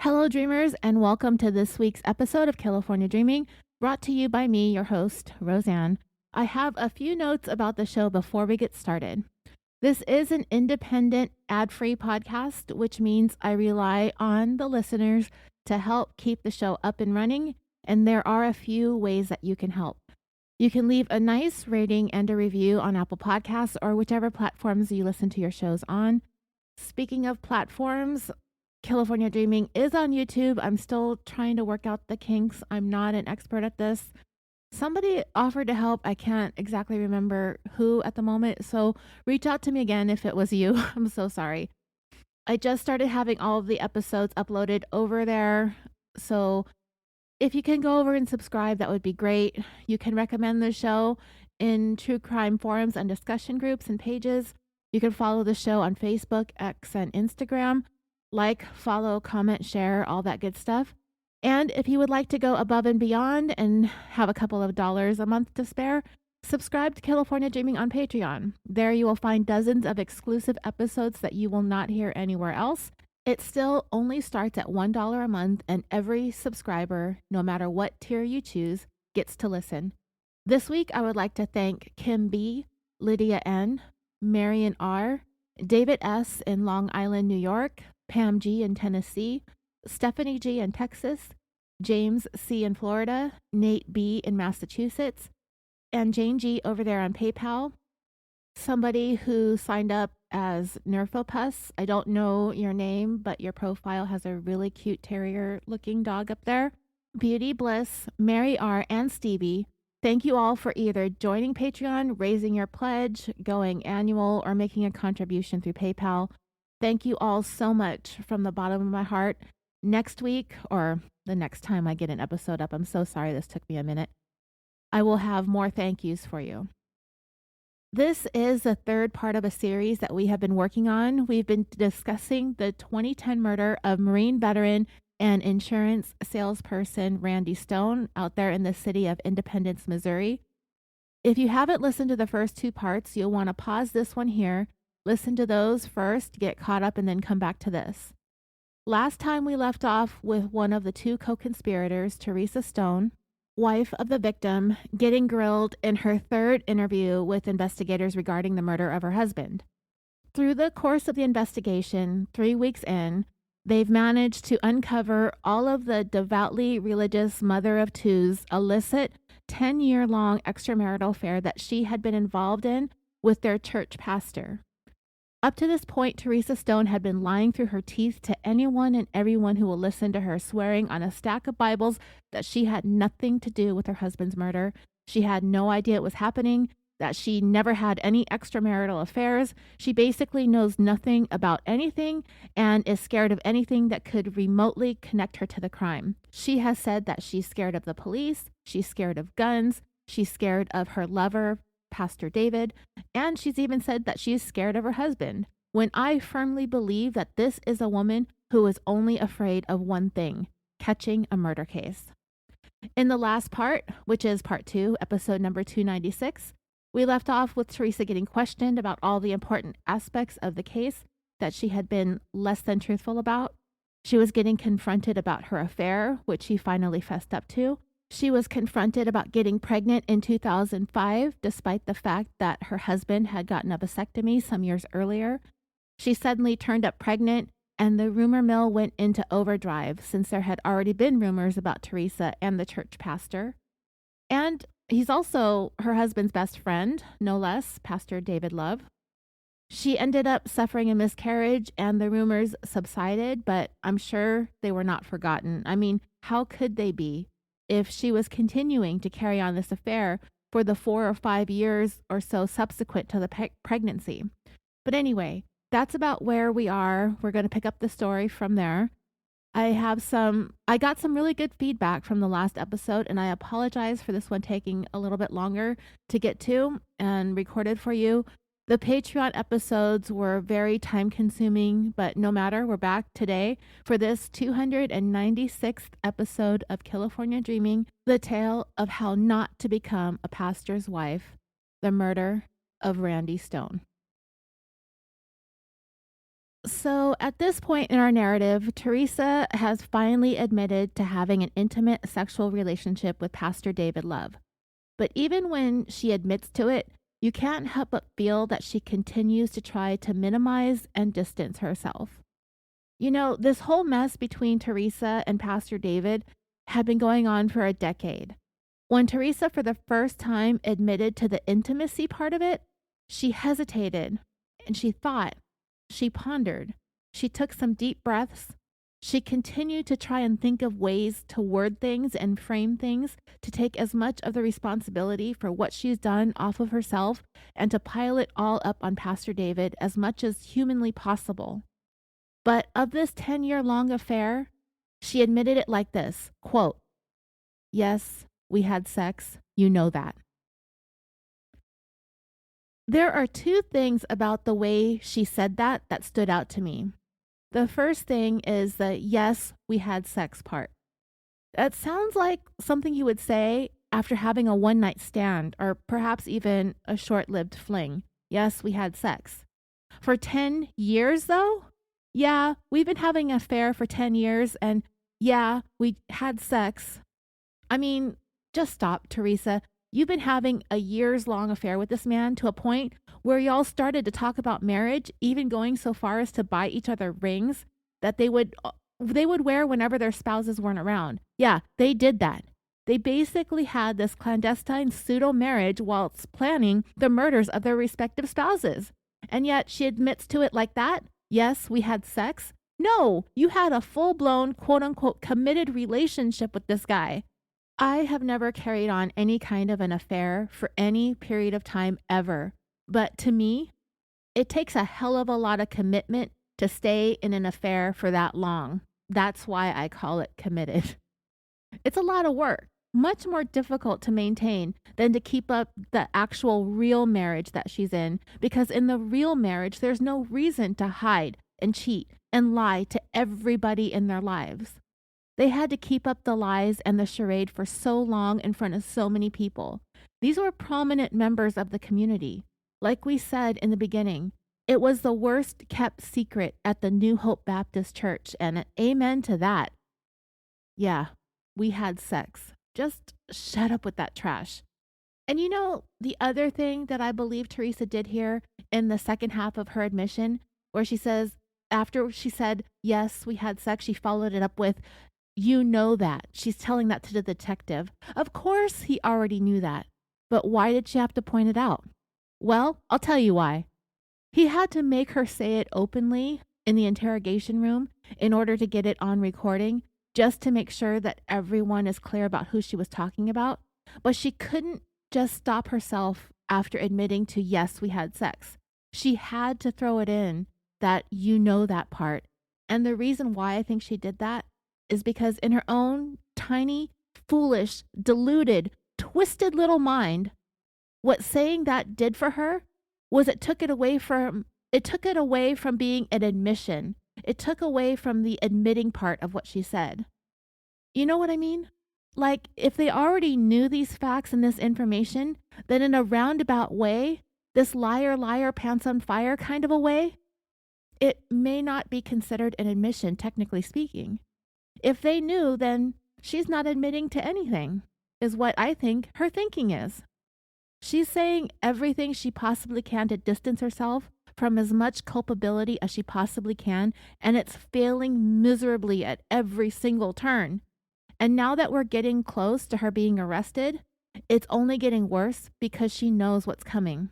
Hello, dreamers, and welcome to this week's episode of California Dreaming, brought to you by me, your host, Roseanne. I have a few notes about the show before we get started. This is an independent, ad-free podcast, which means I rely on the listeners to help keep the show up and running, and there are a few ways that you can help. You can leave a nice rating and a review on Apple Podcasts or whichever platforms you listen to your shows on. Speaking of platforms, California Dreaming is on YouTube. I'm still trying to work out the kinks. I'm not an expert at this. Somebody offered to help. I can't exactly remember who at the moment. So reach out to me again if it was you. I'm so sorry. I just started having all of the episodes uploaded over there. So if you can go over and subscribe, that would be great. You can recommend the show in true crime forums and discussion groups and pages. You can follow the show on Facebook, X, and Instagram. Like, follow, comment, share, all that good stuff. And if you would like to go above and beyond and have a couple of dollars a month to spare, subscribe to California Dreaming on Patreon. There you will find dozens of exclusive episodes that you will not hear anywhere else. It still only starts at $1 a month, and every subscriber, no matter what tier you choose, gets to listen. This week, I would like to thank Kim B., Lydia N., Marion R., David S. in Long Island, New York, Pam G. in Tennessee, Stephanie G. in Texas, James C. in Florida, Nate B. in Massachusetts, and Jane G. over there on PayPal. Somebody who signed up as Nerfopus. I don't know your name, but your profile has a really cute terrier-looking dog up there. Beauty Bliss, Mary R., and Stevie. Thank you all for either joining Patreon, raising your pledge, going annual, or making a contribution through PayPal. Thank you all so much from the bottom of my heart. Next week, or the next time I get an episode up, I'm so sorry this took me a minute, I will have more thank yous for you. This is the third part of a series that we have been working on. We've been discussing the 2010 murder of Marine veteran and insurance salesperson Randy Stone out there in the city of Independence, Missouri. If you haven't listened to the first two parts, you'll want to pause this one here, listen to those first, get caught up, and then come back to this. Last time we left off with one of the two co-conspirators, Teresa Stone, wife of the victim, getting grilled in her third interview with investigators regarding the murder of her husband. Through the course of the investigation, 3 weeks in, they've managed to uncover all of the devoutly religious mother of two's illicit 10-year-long extramarital affair that she had been involved in with their church pastor. Up to this point, Teresa Stone had been lying through her teeth to anyone and everyone who will listen to her, swearing on a stack of Bibles that she had nothing to do with her husband's murder. She had no idea it was happening, that she never had any extramarital affairs. She basically knows nothing about anything and is scared of anything that could remotely connect her to the crime. She has said that she's scared of the police, she's scared of guns, she's scared of her lover, Pastor David, and she's even said that she's scared of her husband, when I firmly believe that this is a woman who is only afraid of one thing: catching a murder case. In the last part, which is part 2, episode number 296, we left off with Teresa getting questioned about all the important aspects of the case that she had been less than truthful about. She was getting confronted about her affair, which she finally fessed up to. She was confronted about getting pregnant in 2005, despite the fact that her husband had gotten a vasectomy some years earlier. She suddenly turned up pregnant, and the rumor mill went into overdrive since there had already been rumors about Teresa and the church pastor. And he's also her husband's best friend, no less, Pastor David Love. She ended up suffering a miscarriage, and the rumors subsided, but I'm sure they were not forgotten. I mean, how could they be if she was continuing to carry on this affair for the 4 or 5 years or so subsequent to the pregnancy? But anyway, that's about where we are. We're going to pick up the story from there. I got some really good feedback from the last episode, and I apologize for this one taking a little bit longer to get to and recorded for you. The Patreon episodes were very time consuming, but no matter, we're back today for this 296th episode of California Dreaming, the tale of how not to become a pastor's wife, the murder of Randy Stone. So, at this point in our narrative, Teresa has finally admitted to having an intimate sexual relationship with Pastor David Love. But even when she admits to it, you can't help but feel that she continues to try to minimize and distance herself. You know, this whole mess between Teresa and Pastor David had been going on for a decade. When Teresa, for the first time, admitted to the intimacy part of it, she hesitated and she thought, she pondered, she took some deep breaths. She continued to try and think of ways to word things and frame things to take as much of the responsibility for what she's done off of herself and to pile it all up on Pastor David as much as humanly possible. But of this 10-year-long affair, she admitted it like this, quote, "Yes, we had sex. You know that." There are two things about the way she said that stood out to me. The first thing is the "yes, we had sex" part. That sounds like something you would say after having a one-night stand or perhaps even a short-lived fling. Yes, we had sex. For 10 years, though? Yeah, we've been having an affair for 10 years, and yeah, we had sex. I mean, just stop, Teresa. You've been having a years long affair with this man to a point where y'all started to talk about marriage, even going so far as to buy each other rings that they would wear whenever their spouses weren't around. Yeah, they did that. They basically had this clandestine pseudo marriage whilst planning the murders of their respective spouses. And yet she admits to it like that. Yes, we had sex. No, you had a full blown, quote unquote, committed relationship with this guy. I have never carried on any kind of an affair for any period of time ever. But to me, it takes a hell of a lot of commitment to stay in an affair for that long. That's why I call it committed. It's a lot of work, much more difficult to maintain than to keep up the actual real marriage that she's in, because in the real marriage, there's no reason to hide and cheat and lie to everybody in their lives. They had to keep up the lies and the charade for so long in front of so many people. These were prominent members of the community. Like we said in the beginning, it was the worst kept secret at the New Hope Baptist Church, and amen to that. Yeah, we had sex. Just shut up with that trash. And you know, the other thing that I believe Teresa did here in the second half of her admission, where she says, after she said, yes, we had sex, she followed it up with, "You know that." She's telling that to the detective. Of course, he already knew that. But why did she have to point it out? Well, I'll tell you why. He had to make her say it openly in the interrogation room in order to get it on recording, just to make sure that everyone is clear about who she was talking about. But she couldn't just stop herself after admitting to, yes, we had sex. She had to throw it in that you know that part. And the reason why I think she did that is because in her own tiny, foolish, deluded, twisted little mind, what saying that did for her was it took it away from being an admission. It took away from the admitting part of what she said. You know what I mean? Like, if they already knew these facts and this information, then in a roundabout way, this liar, liar, pants on fire kind of a way, it may not be considered an admission, technically speaking. If they knew, then she's not admitting to anything, is what I think her thinking is. She's saying everything she possibly can to distance herself from as much culpability as she possibly can, and it's failing miserably at every single turn. And now that we're getting close to her being arrested, it's only getting worse because she knows what's coming.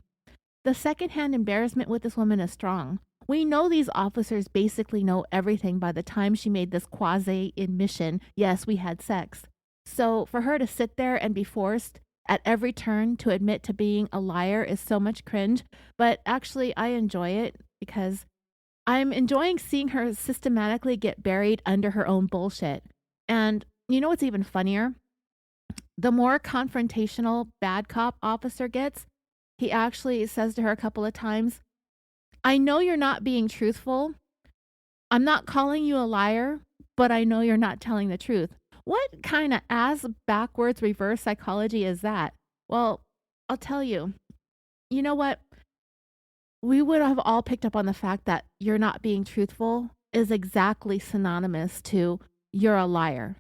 The secondhand embarrassment with this woman is strong. We know these officers basically know everything by the time she made this quasi admission, yes, we had sex. So for her to sit there and be forced at every turn to admit to being a liar is so much cringe. But actually, I enjoy it because I'm enjoying seeing her systematically get buried under her own bullshit. And you know what's even funnier? The more confrontational bad cop officer gets, he actually says to her a couple of times, "I know you're not being truthful. I'm not calling you a liar, but I know you're not telling the truth." What kind of ass backwards reverse psychology is that? Well, I'll tell you. You know what? we would have all picked up on the fact that you're not being truthful is exactly synonymous to you're a liar.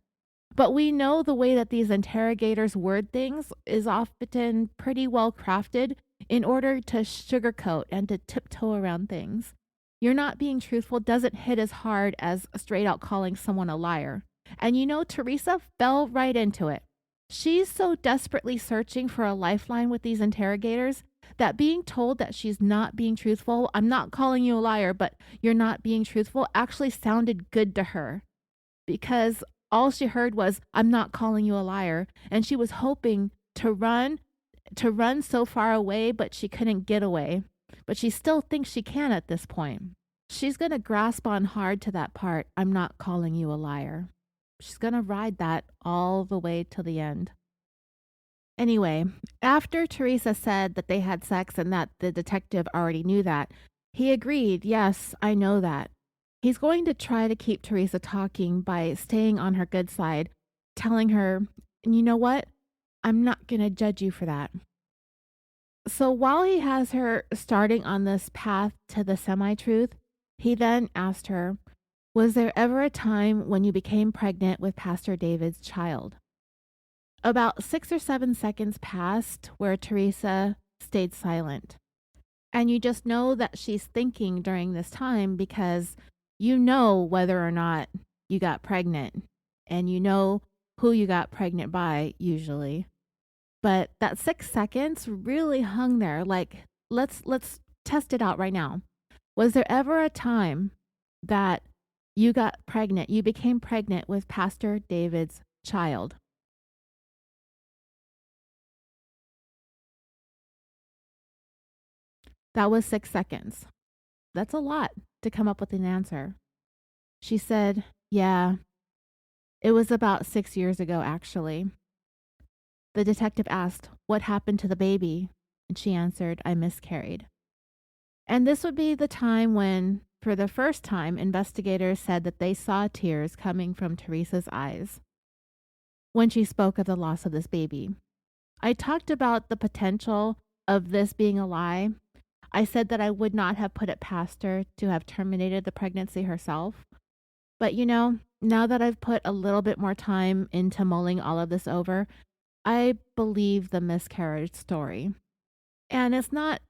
But we know the way that these interrogators word things is often pretty well crafted in order to sugarcoat and to tiptoe around things. You're not being truthful doesn't hit as hard as straight out calling someone a liar. And Teresa fell right into it. She's so desperately searching for a lifeline with these interrogators that being told that she's not being truthful, I'm not calling you a liar, but you're not being truthful, actually sounded good to her because all she heard was, I'm not calling you a liar. And she was hoping to run so far away, but she couldn't get away. But she still thinks she can at this point. She's going to grasp on hard to that part, I'm not calling you a liar. She's going to ride that all the way to the end. Anyway, after Teresa said that they had sex and that the detective already knew that, he agreed, yes, I know that. He's going to try to keep Teresa talking by staying on her good side, telling her, and you know what? I'm not going to judge you for that. So while he has her starting on this path to the semi-truth, he then asked her, was there ever a time when you became pregnant with Pastor David's child? About 6 or 7 seconds passed where Teresa stayed silent. And you just know that she's thinking during this time because you know whether or not you got pregnant and you know who you got pregnant by usually. But that 6 seconds really hung there. Like, let's test it out right now. Was there ever a time that you got pregnant, you became pregnant with Pastor David's child? That was 6 seconds. That's a lot to come up with an answer. She said, yeah, it was about 6 years ago, actually. The detective asked, what happened to the baby? And she answered, I miscarried. And this would be the time when, for the first time, investigators said that they saw tears coming from Teresa's eyes when she spoke of the loss of this baby. I talked about the potential of this being a lie. I said that I would not have put it past her to have terminated the pregnancy herself. But now that I've put a little bit more time into mulling all of this over, I believe the miscarriage story. And it's not,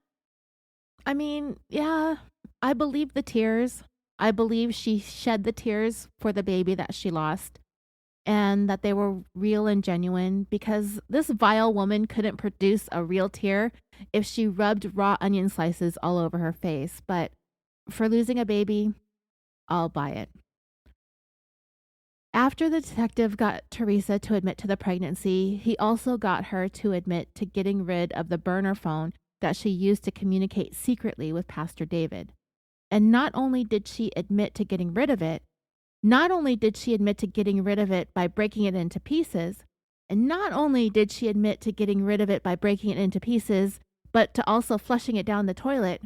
I believe the tears. I believe she shed the tears for the baby that she lost and that they were real and genuine because this vile woman couldn't produce a real tear if she rubbed raw onion slices all over her face. But for losing a baby, I'll buy it. After the detective got Teresa to admit to the pregnancy, he also got her to admit to getting rid of the burner phone that she used to communicate secretly with Pastor David. And not only did she admit to getting rid of it, not only did she admit to getting rid of it by breaking it into pieces, and not only did she admit to getting rid of it by breaking it into pieces, but to also flushing it down the toilet,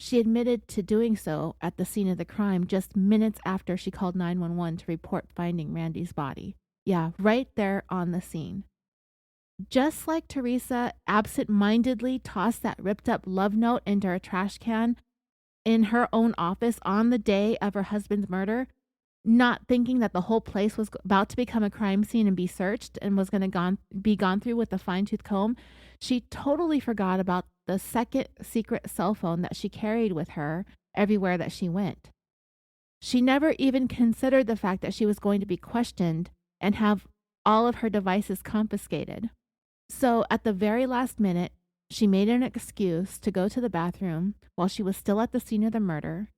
she admitted to doing so at the scene of the crime just minutes after she called 911 to report finding Randy's body. Yeah, right there on the scene. Just like Teresa absent-mindedly tossed that ripped-up love note into her trash can in her own office on the day of her husband's murder, not thinking that the whole place was about to become a crime scene and be searched and was going to be gone through with a fine-tooth comb, she totally forgot about the second secret cell phone that she carried with her everywhere that she went. She never even considered the fact that she was going to be questioned and have all of her devices confiscated. So at the very last minute, she made an excuse to go to the bathroom while she was still at the scene of the murder.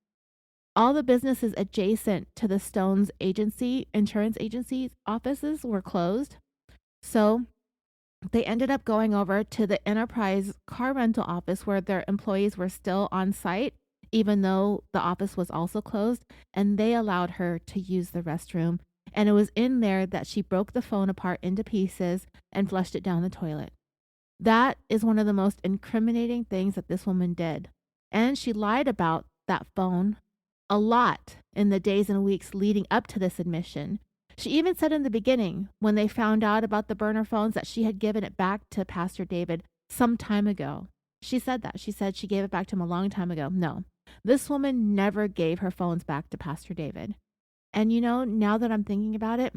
All the businesses adjacent to the Stones insurance agency offices were closed. So they ended up going over to the Enterprise car rental office where their employees were still on site, even though the office was also closed, and they allowed her to use the restroom. And it was in there that she broke the phone apart into pieces and flushed it down the toilet. That is one of the most incriminating things that this woman did. And she lied about that phone a lot in the days and weeks leading up to this admission. She even said in the beginning, when they found out about the burner phones, that she had given it back to Pastor David some time ago. She said that. She said she gave it back to him a long time ago. No, this woman never gave her phones back to Pastor David. And now that I'm thinking about it,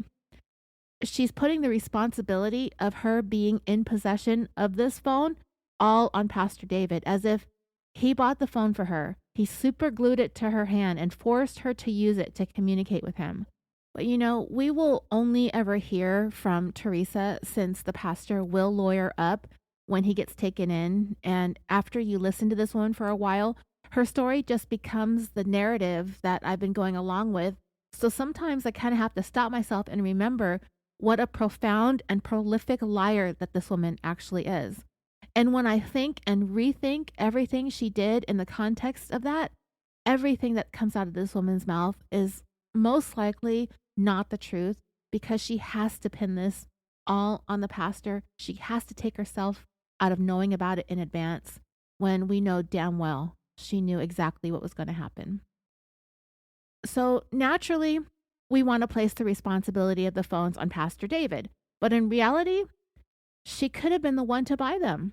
she's putting the responsibility of her being in possession of this phone all on Pastor David, as if he bought the phone for her. He super glued it to her hand and forced her to use it to communicate with him. But we will only ever hear from Teresa, since the pastor will lawyer up when he gets taken in. And after you listen to this woman for a while, her story just becomes the narrative that I've been going along with. So sometimes I kind of have to stop myself and remember what a profound and prolific liar that this woman actually is. And when I think and rethink everything she did in the context of that, everything that comes out of this woman's mouth is most likely not the truth, because she has to pin this all on the pastor. She has to take herself out of knowing about it in advance, when we know damn well she knew exactly what was going to happen. So naturally, we want to place the responsibility of the phones on Pastor David. But in reality, she could have been the one to buy them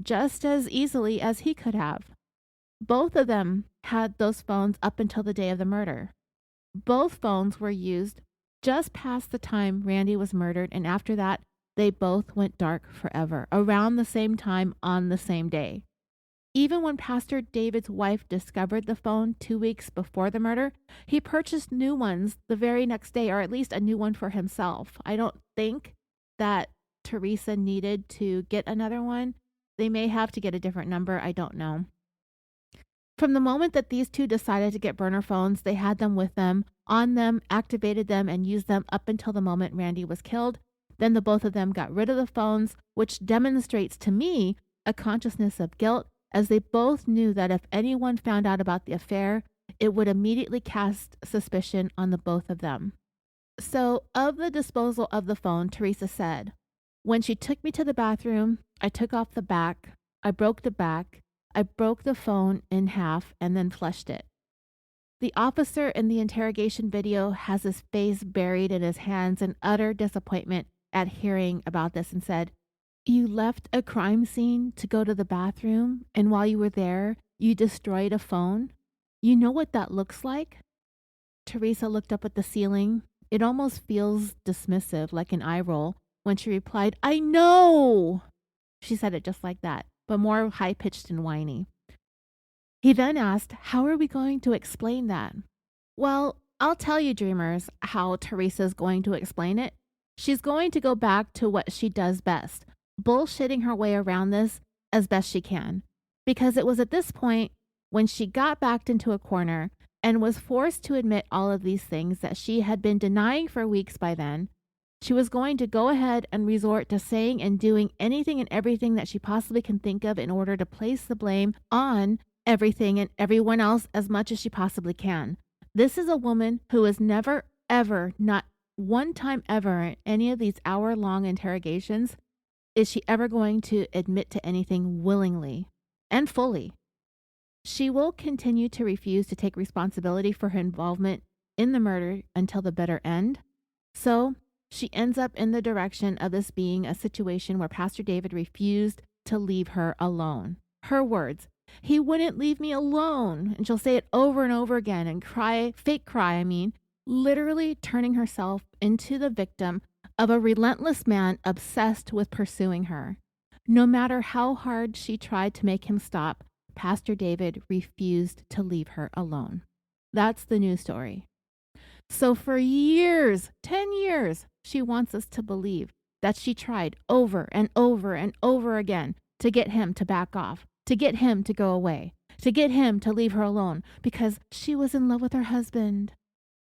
just as easily as he could have. Both of them had those phones up until the day of the murder. Both phones were used just past the time Randy was murdered, and after that, they both went dark forever, around the same time on the same day. Even when Pastor David's wife discovered the phone 2 weeks before the murder, he purchased new ones the very next day, or at least a new one for himself. I don't think that Teresa needed to get another one. They may have to get a different number. I don't know. From the moment that these two decided to get burner phones, they had them with them, on them, activated them, and used them up until the moment Randy was killed. Then the both of them got rid of the phones, which demonstrates to me a consciousness of guilt, as they both knew that if anyone found out about the affair, it would immediately cast suspicion on the both of them. So, of the disposal of the phone, Teresa said, "When she took me to the bathroom, I took off the back, I broke the back, I broke the phone in half and then flushed it." The officer in the interrogation video has his face buried in his hands in utter disappointment at hearing about this, and said, "You left a crime scene to go to the bathroom, and while you were there, you destroyed a phone? You know what that looks like?" Teresa looked up at the ceiling. It almost feels dismissive, like an eye roll, when she replied, "I know!" She said it just like that, but more high-pitched and whiny. He then asked, "How are we going to explain that?" Well, I'll tell you, dreamers, how Teresa's going to explain it. She's going to go back to what she does best, bullshitting her way around this as best she can. Because it was at this point, when she got backed into a corner and was forced to admit all of these things that she had been denying for weeks by then, she was going to go ahead and resort to saying and doing anything and everything that she possibly can think of in order to place the blame on everything and everyone else as much as she possibly can. This is a woman who has never, ever, not one time ever in any of these hour-long interrogations, is she ever going to admit to anything willingly and fully. She will continue to refuse to take responsibility for her involvement in the murder until the bitter end. So she ends up in the direction of this being a situation where Pastor David refused to leave her alone. Her words, "He wouldn't leave me alone." And she'll say it over and over again and cry, fake cry, literally turning herself into the victim of a relentless man obsessed with pursuing her. No matter how hard she tried to make him stop, Pastor David refused to leave her alone. That's the news story. So for years, 10 years, she wants us to believe that she tried over and over and over again to get him to back off, to get him to go away, to get him to leave her alone because she was in love with her husband.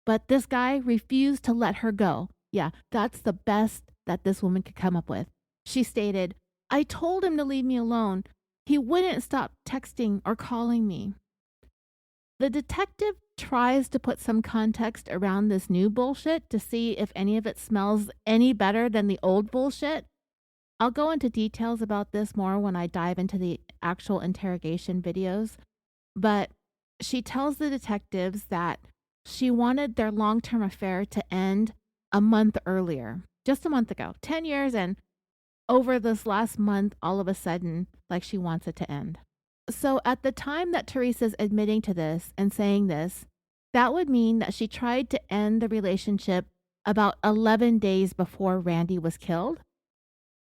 But this guy refused to let her go. Yeah, that's the best that this woman could come up with. She stated, "I told him to leave me alone. He wouldn't stop texting or calling me." The detective tries to put some context around this new bullshit to see if any of it smells any better than the old bullshit. I'll go into details about this more when I dive into the actual interrogation videos. But she tells the detectives that she wanted their long-term affair to end a month earlier, just a month ago, 10 years, and over this last month, all of a sudden, like she wants it to end. So at the time that Teresa's admitting to this and saying this, that would mean that she tried to end the relationship about 11 days before Randy was killed.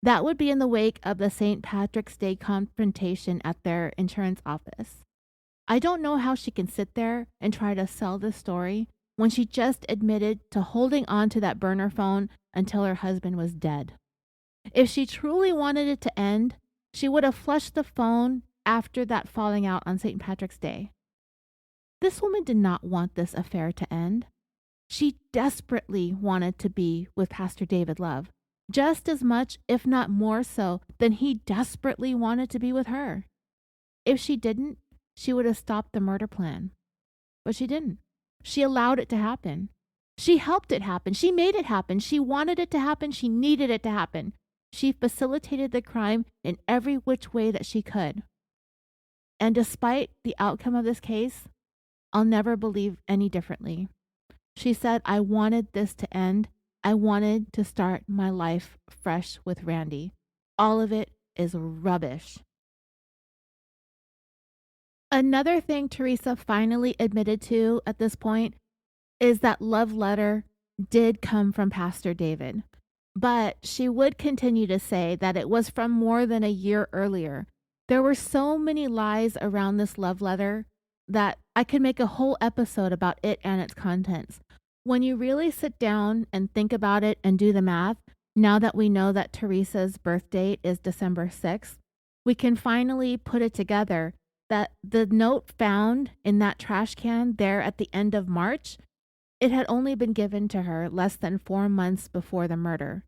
That would be in the wake of the St. Patrick's Day confrontation at their insurance office. I don't know how she can sit there and try to sell this story when she just admitted to holding on to that burner phone until her husband was dead. If she truly wanted it to end, she would have flushed the phone after that falling out on St. Patrick's Day. This woman did not want this affair to end. She desperately wanted to be with Pastor David Love, just as much, if not more so, than he desperately wanted to be with her. If she didn't, she would have stopped the murder plan. But she didn't. She allowed it to happen. She helped it happen. She made it happen. She wanted it to happen. She needed it to happen. She facilitated the crime in every which way that she could. And despite the outcome of this case, I'll never believe any differently. She said, I wanted this to end. I wanted to start my life fresh with Randy. All of it is rubbish. Another thing Teresa finally admitted to at this point is that love letter did come from Pastor David. But she would continue to say that it was from more than a year earlier. There were so many lies around this love letter that I could make a whole episode about it and its contents. When you really sit down and think about it and do the math, now that we know that Teresa's birth date is December 6th, we can finally put it together that the note found in that trash can there at the end of March, it had only been given to her less than 4 months before the murder.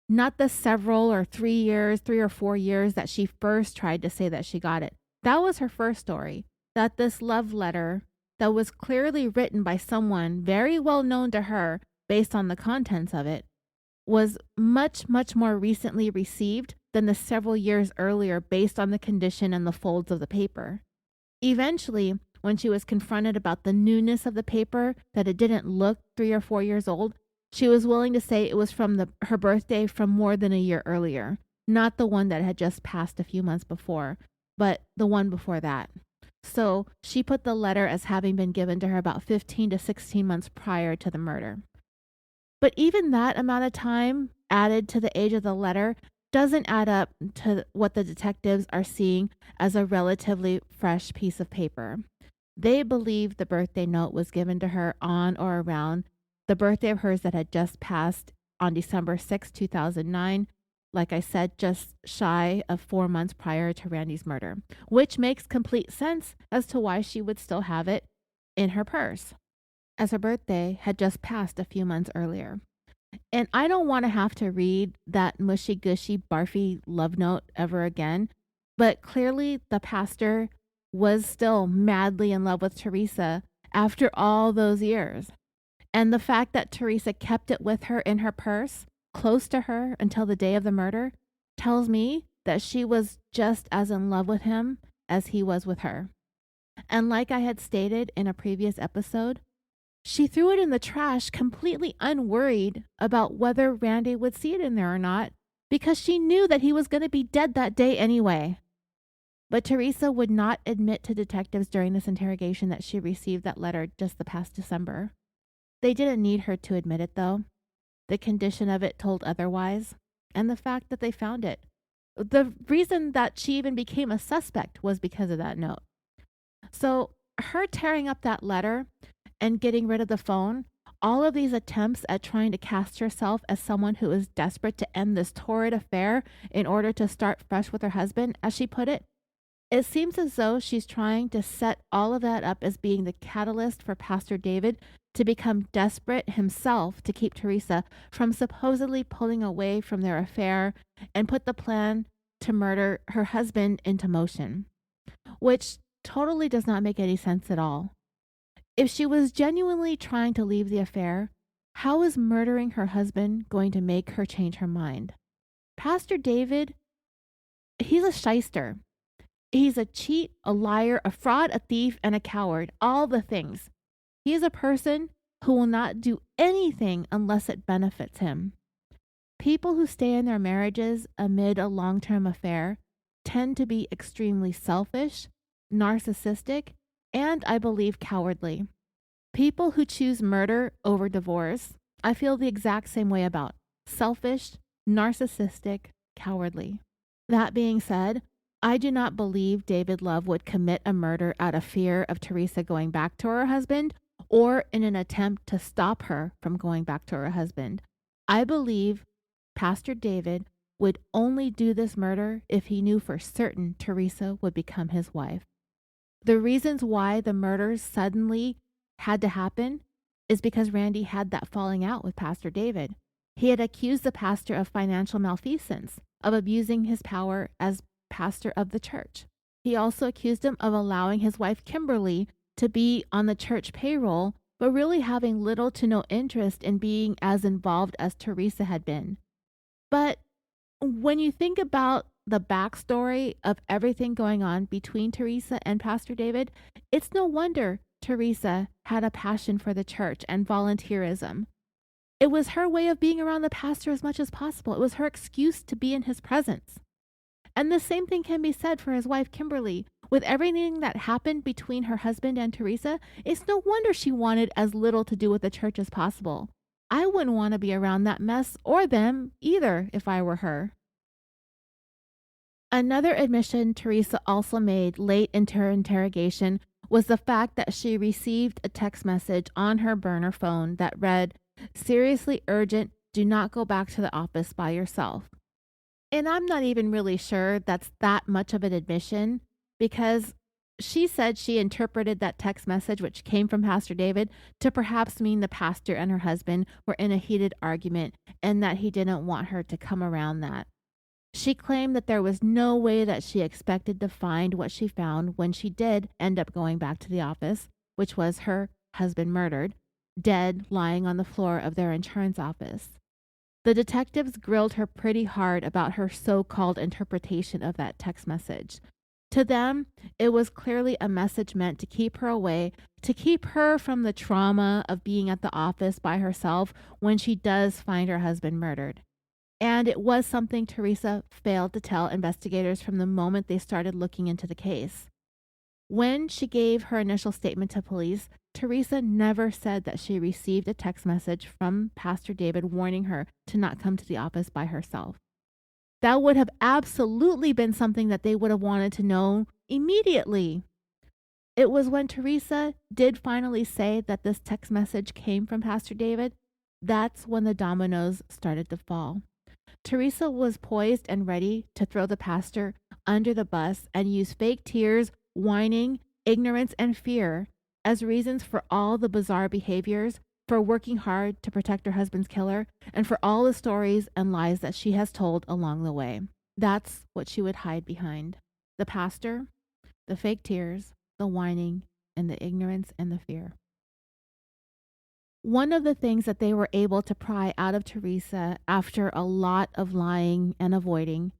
Not the several or 3 or 4 years that she first tried to say that she got it. That was her first story, that this love letter that was clearly written by someone very well known to her based on the contents of it was much, much more recently received than the several years earlier based on the condition and the folds of the paper. Eventually, when she was confronted about the newness of the paper, that it didn't look 3 or 4 years old, she was willing to say it was from her birthday from more than a year earlier, not the one that had just passed a few months before, but the one before that. So she put the letter as having been given to her about 15 to 16 months prior to the murder. But even that amount of time added to the age of the letter doesn't add up to what the detectives are seeing as a relatively fresh piece of paper. They believe the birthday note was given to her on or around the birthday of hers that had just passed on December 6, 2009. Like I said, just shy of 4 months prior to Randy's murder, which makes complete sense as to why she would still have it in her purse, as her birthday had just passed a few months earlier. And I don't want to have to read that mushy gushy barfy love note ever again, but clearly the pastor was still madly in love with Teresa after all those years. And the fact that Teresa kept it with her in her purse, close to her until the day of the murder, tells me that she was just as in love with him as he was with her. And like I had stated in a previous episode, she threw it in the trash completely unworried about whether Randy would see it in there or not, because she knew that he was going to be dead that day anyway. But Teresa would not admit to detectives during this interrogation that she received that letter just the past December. They didn't need her to admit it, though. The condition of it told otherwise, and the fact that they found it. The reason that she even became a suspect was because of that note. So her tearing up that letter and getting rid of the phone, all of these attempts at trying to cast herself as someone who is desperate to end this torrid affair in order to start fresh with her husband, as she put it, it seems as though she's trying to set all of that up as being the catalyst for Pastor David to become desperate himself to keep Teresa from supposedly pulling away from their affair and put the plan to murder her husband into motion, which totally does not make any sense at all. If she was genuinely trying to leave the affair, how is murdering her husband going to make her change her mind? Pastor David, he's a shyster. He's a cheat, a liar, a fraud, a thief, and a coward, all the things. He is a person who will not do anything unless it benefits him. People who stay in their marriages amid a long-term affair tend to be extremely selfish, narcissistic, and I believe cowardly. People who choose murder over divorce, I feel the exact same way about. Selfish, narcissistic, cowardly. That being said, I do not believe David Love would commit a murder out of fear of Teresa going back to her husband or in an attempt to stop her from going back to her husband. I believe Pastor David would only do this murder if he knew for certain Teresa would become his wife. The reasons why the murders suddenly had to happen is because Randy had that falling out with Pastor David. He had accused the pastor of financial malfeasance, of abusing his power as pastor of the church. He also accused him of allowing his wife Kimberly to be on the church payroll, but really having little to no interest in being as involved as Teresa had been. But when you think about the backstory of everything going on between Teresa and Pastor David, it's no wonder Teresa had a passion for the church and volunteerism. It was her way of being around the pastor as much as possible. It was her excuse to be in his presence. And the same thing can be said for his wife, Kimberly. With everything that happened between her husband and Teresa, it's no wonder she wanted as little to do with the church as possible. I wouldn't want to be around that mess or them either if I were her. Another admission Teresa also made late into her interrogation was the fact that she received a text message on her burner phone that read, "Seriously urgent, do not go back to the office by yourself." And I'm not even really sure that's that much of an admission, because she said she interpreted that text message, which came from Pastor David, to perhaps mean the pastor and her husband were in a heated argument and that he didn't want her to come around that. She claimed that there was no way that she expected to find what she found when she did end up going back to the office, which was her husband murdered, dead, lying on the floor of their insurance office. The detectives grilled her pretty hard about her so-called interpretation of that text message. To them, it was clearly a message meant to keep her away, to keep her from the trauma of being at the office by herself when she does find her husband murdered. And it was something Teresa failed to tell investigators from the moment they started looking into the case. When she gave her initial statement to police, Teresa never said that she received a text message from Pastor David warning her to not come to the office by herself. That would have absolutely been something that they would have wanted to know immediately. It was when Teresa did finally say that this text message came from Pastor David, that's when the dominoes started to fall. Teresa was poised and ready to throw the pastor under the bus and use fake tears, whining, ignorance, and fear as reasons for all the bizarre behaviors, for working hard to protect her husband's killer, and for all the stories and lies that she has told along the way. That's what she would hide behind. The pastor, the fake tears, the whining, and the ignorance and the fear. One of the things that they were able to pry out of Teresa after a lot of lying and avoiding,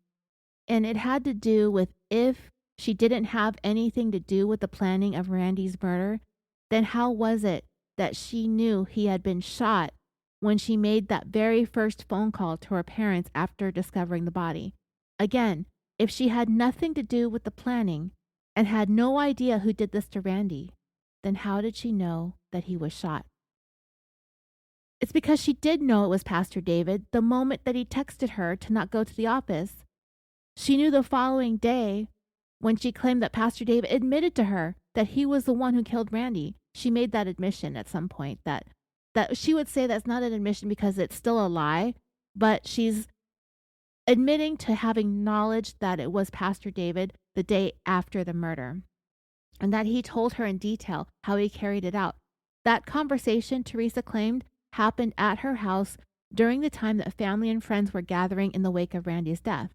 and it had to do with if she didn't have anything to do with the planning of Randy's murder, then how was it that she knew he had been shot when she made that very first phone call to her parents after discovering the body? Again, if she had nothing to do with the planning and had no idea who did this to Randy, then how did she know that he was shot? It's because she did know it was Pastor David the moment that he texted her to not go to the office. She knew the following day when she claimed that Pastor David admitted to her that he was the one who killed Randy. She made that admission at some point that she would say that's not an admission because it's still a lie, but she's admitting to having knowledge that it was Pastor David the day after the murder, and that he told her in detail how he carried it out. That conversation, Teresa claimed, happened at her house during the time that family and friends were gathering in the wake of Randy's death.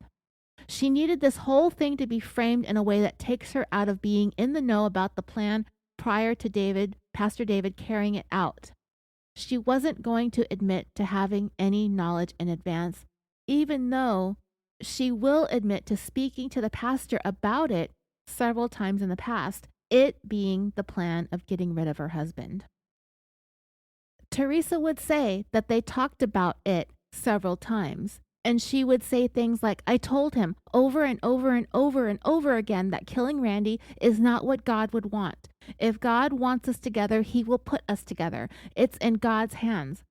She needed this whole thing to be framed in a way that takes her out of being in the know about the plan prior to Pastor David carrying it out. She wasn't going to admit to having any knowledge in advance, even though she will admit to speaking to the pastor about it several times in the past, it being the plan of getting rid of her husband. Teresa would say that they talked about it several times, And she would say things like, I told him over and over and over and over again that killing Randy is not what God would want. If God wants us together, he will put us together. It's in God's hands.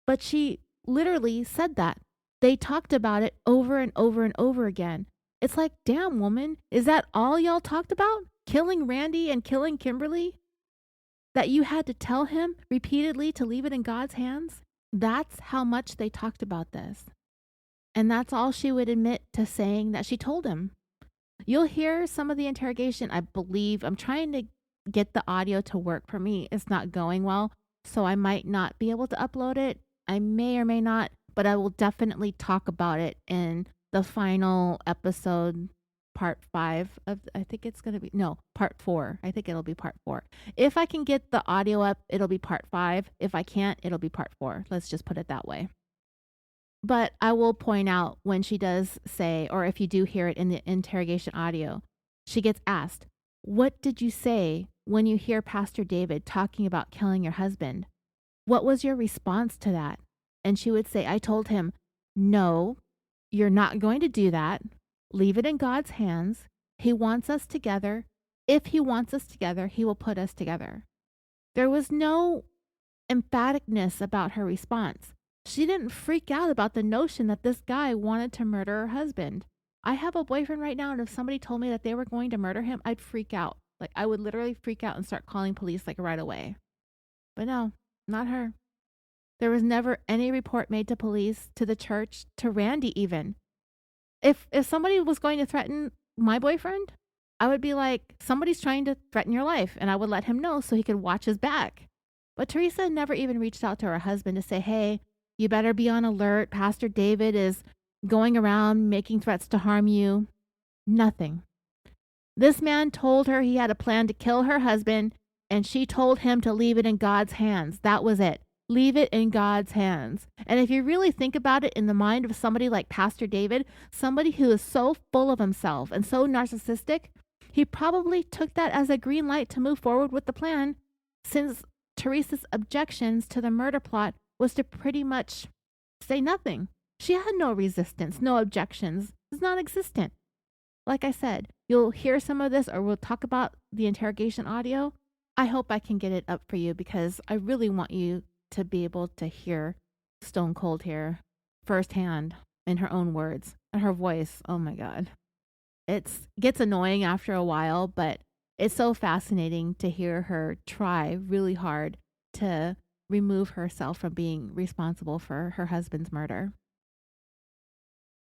But she literally said that. They talked about it over and over and over again. It's like, damn, woman, is that all y'all talked about? Killing Randy and killing Kimberly? That you had to tell him repeatedly to leave it in God's hands? That's how much they talked about this. And that's all she would admit to saying that she told him. You'll hear some of the interrogation, I believe. I'm trying to get the audio to work for me. It's not going well, so I might not be able to upload it. I may or may not, but I will definitely talk about it in the final episode, part 5 of, I think it's going to be, no, part 4. I think it'll be part 4. If I can get the audio up, it'll be part 5. If I can't, it'll be part 4. Let's just put it that way. But I will point out when she does say, or if you do hear it in the interrogation audio, she gets asked, what did you say when you hear Pastor David talking about killing your husband? What was your response to that? And she would say, I told him, no, you're not going to do that. Leave it in God's hands. He wants us together. If he wants us together, he will put us together. There was no emphaticness about her response. She didn't freak out about the notion that this guy wanted to murder her husband. I have a boyfriend right now, and if somebody told me that they were going to murder him, I'd freak out. Like, I would literally freak out and start calling police like right away. But no, not her. There was never any report made to police, to the church, to Randy even. If somebody was going to threaten my boyfriend, I would be like, somebody's trying to threaten your life, and I would let him know so he could watch his back. But Teresa never even reached out to her husband to say, hey, you better be on alert. Pastor David is going around making threats to harm you. Nothing. This man told her he had a plan to kill her husband, and she told him to leave it in God's hands. That was it. Leave it in God's hands. And if you really think about it in the mind of somebody like Pastor David, somebody who is so full of himself and so narcissistic, he probably took that as a green light to move forward with the plan, since Teresa's objections to the murder plot was to pretty much say nothing. She had no resistance, no objections. It's non-existent. Like I said, you'll hear some of this, or we'll talk about the interrogation audio. I hope I can get it up for you because I really want you to be able to hear Stone Cold here firsthand in her own words and her voice. Oh my God. It gets annoying after a while, but it's so fascinating to hear her try really hard to remove herself from being responsible for her husband's murder.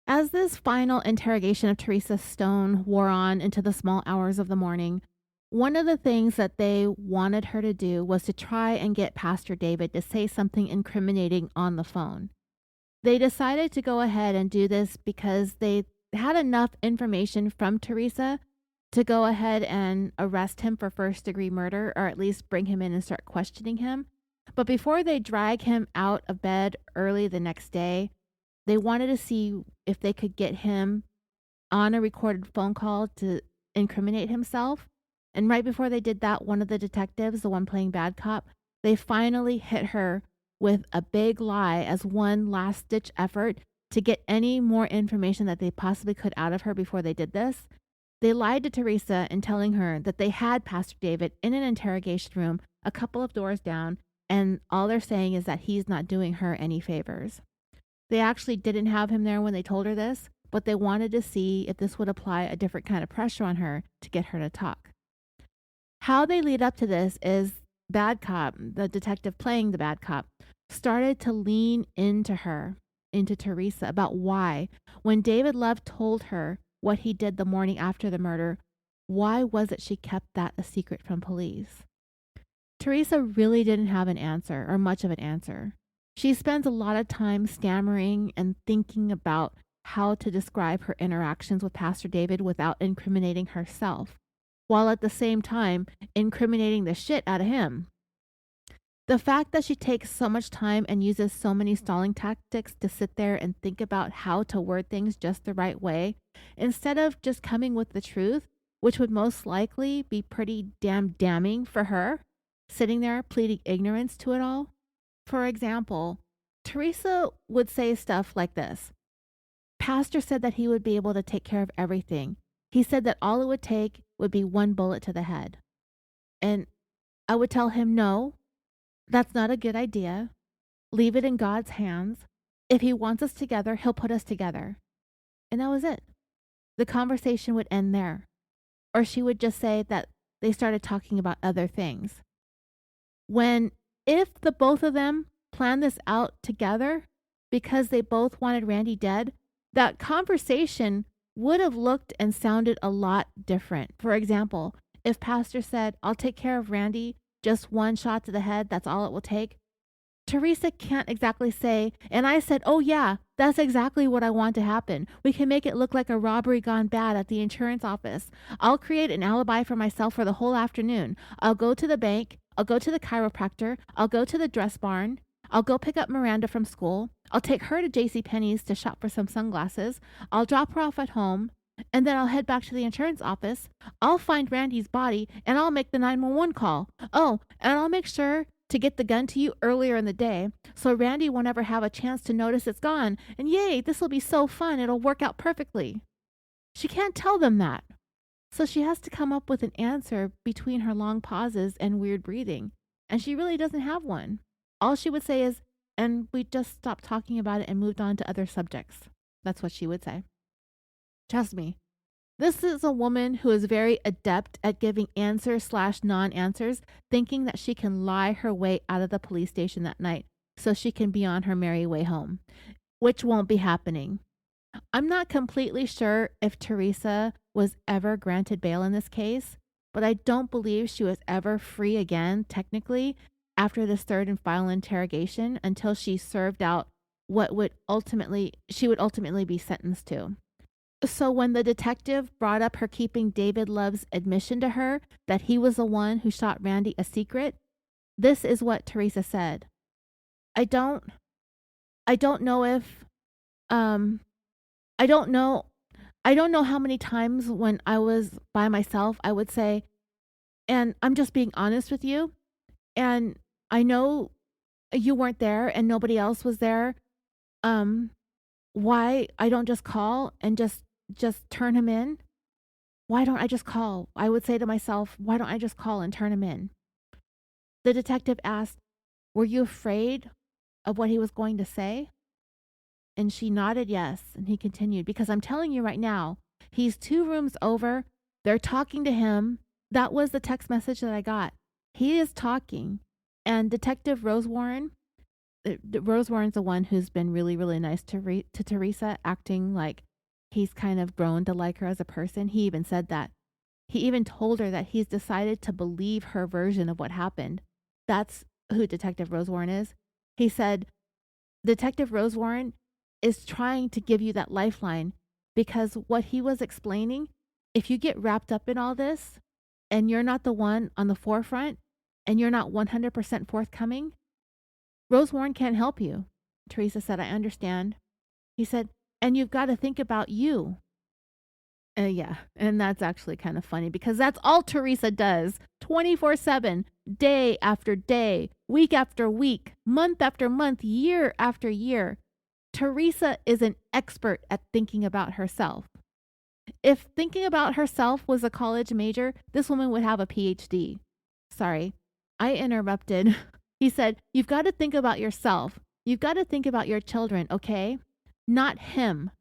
As this final interrogation of Teresa Stone wore on into the small hours of the morning, one of the things that they wanted her to do was to try and get Pastor David to say something incriminating on the phone. They decided to go ahead and do this because they had enough information from Teresa to go ahead and arrest him for first-degree murder, or at least bring him in and start questioning him. But before they drag him out of bed early the next day, they wanted to see if they could get him on a recorded phone call to incriminate himself. And right before they did that, one of the detectives, the one playing bad cop, they finally hit her with a big lie as one last-ditch effort to get any more information that they possibly could out of her before they did this. They lied to Teresa in telling her that they had Pastor David in an interrogation room a couple of doors down, and all they're saying is that he's not doing her any favors. They actually didn't have him there when they told her this, but they wanted to see if this would apply a different kind of pressure on her to get her to talk. How they lead up to this is bad cop, the detective playing the bad cop, started to lean into Teresa, about why, when David Love told her what he did the morning after the murder, why was it she kept that a secret from police? Teresa really didn't have an answer, or much of an answer. She spends a lot of time stammering and thinking about how to describe her interactions with Pastor David without incriminating herself, while at the same time incriminating the shit out of him. The fact that she takes so much time and uses so many stalling tactics to sit there and think about how to word things just the right way, instead of just coming with the truth, which would most likely be pretty damning for her, sitting there pleading ignorance to it all. For example, Teresa would say stuff like this. pastor said that he would be able to take care of everything. He said that all it would take would be one bullet to the head. And I would tell him, no, that's not a good idea. Leave it in God's hands. If he wants us together, he'll put us together. And that was it. The conversation would end there. Or she would just say that they started talking about other things. If the both of them planned this out together because they both wanted Randy dead, that conversation would have looked and sounded a lot different. For example, if pastor said, I'll take care of Randy, just one shot to the head, that's all it will take. Teresa can't exactly say, and I said, oh yeah, that's exactly what I want to happen. We can make it look like a robbery gone bad at the insurance office. I'll create an alibi for myself for the whole afternoon. I'll go to the bank. I'll go to the chiropractor. I'll go to the dress barn. I'll go pick up Miranda from school. I'll take her to JCPenney's to shop for some sunglasses. I'll drop her off at home. And then I'll head back to the insurance office. I'll find Randy's body and I'll make the 911 call. Oh, and I'll make sure to get the gun to you earlier in the day so Randy won't ever have a chance to notice it's gone. And yay, this will be so fun. It'll work out perfectly. She can't tell them that. So she has to come up with an answer between her long pauses and weird breathing. And she really doesn't have one. All she would say is, and we just stopped talking about it and moved on to other subjects. That's what she would say. Trust me. This is a woman who is very adept at giving answers/non-answers, thinking that she can lie her way out of the police station that night so she can be on her merry way home, which won't be happening. I'm not completely sure if Teresa was ever granted bail in this case, but I don't believe she was ever free again, technically, after this third and final interrogation until she served out what she would ultimately be sentenced to. So when the detective brought up her keeping David Love's admission to her that he was the one who shot Randy a secret, this is what Teresa said. I don't know how many times when I was by myself I would say, and I'm just being honest with you, and I know you weren't there and nobody else was there. Why I don't just call and just turn him in? Why don't I just call? I would say to myself, why don't I just call and turn him in? The detective asked, were you afraid of what he was going to say? And she nodded yes, and he continued, because I'm telling you right now, he's 2 rooms over. They're talking to him. That was the text message that I got. He is talking. And Detective Rosewarren's the one who's been really, really nice to Teresa, acting like he's kind of grown to like her as a person. He even said that. He even told her that he's decided to believe her version of what happened. That's who Detective Rosewarren is. He said, Detective Rosewarren is trying to give you that lifeline because what he was explaining, if you get wrapped up in all this and you're not the one on the forefront and you're not 100% forthcoming, Rosewarren can't help you. Teresa said, I understand. He said, and you've got to think about you. Yeah, and that's actually kind of funny because that's all Teresa does 24/7, day after day, week after week, month after month, year after year. Teresa is an expert at thinking about herself. If thinking about herself was a college major, this woman would have a PhD. Sorry, I interrupted. He said, you've got to think about yourself. You've got to think about your children, okay? Not him.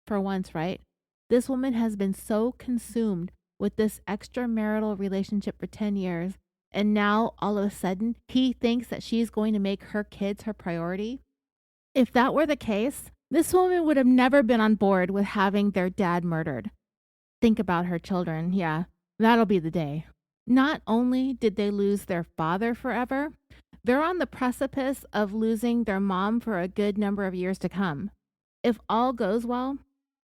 For once, right? This woman has been so consumed with this extramarital relationship for 10 years, and now all of a sudden he thinks that she's going to make her kids her priority. If that were the case, this woman would have never been on board with having their dad murdered. Think about her children. Yeah, that'll be the day. Not only did they lose their father forever, they're on the precipice of losing their mom for a good number of years to come. If all goes well,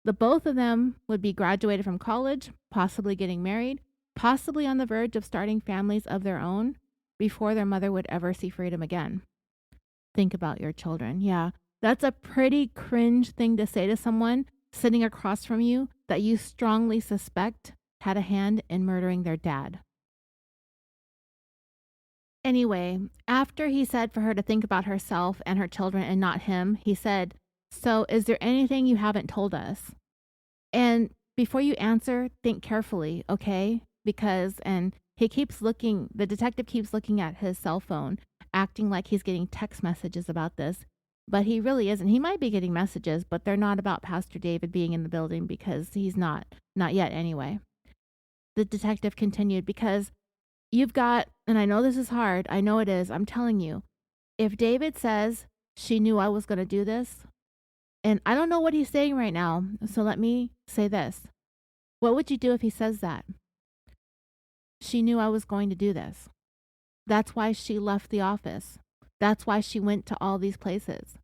the both of them would be graduated from college, possibly getting married, possibly on the verge of starting families of their own before their mother would ever see freedom again. Think about your children. Yeah, that's a pretty cringe thing to say to someone sitting across from you that you strongly suspect had a hand in murdering their dad. Anyway, after he said for her to think about herself and her children and not him, he said, So is there anything you haven't told us? And before you answer, think carefully, okay? And the detective keeps looking at his cell phone, acting like he's getting text messages about this, but he really isn't. He might be getting messages, but they're not about Pastor David being in the building because he's not yet anyway. The detective continued, because you've got, and I know this is hard, I know it is, I'm telling you, if David says she knew I was going to do this, and I don't know what he's saying right now, so let me say this. What would you do if he says that? She knew I was going to do this. That's why she left the office. That's why she went to all these places.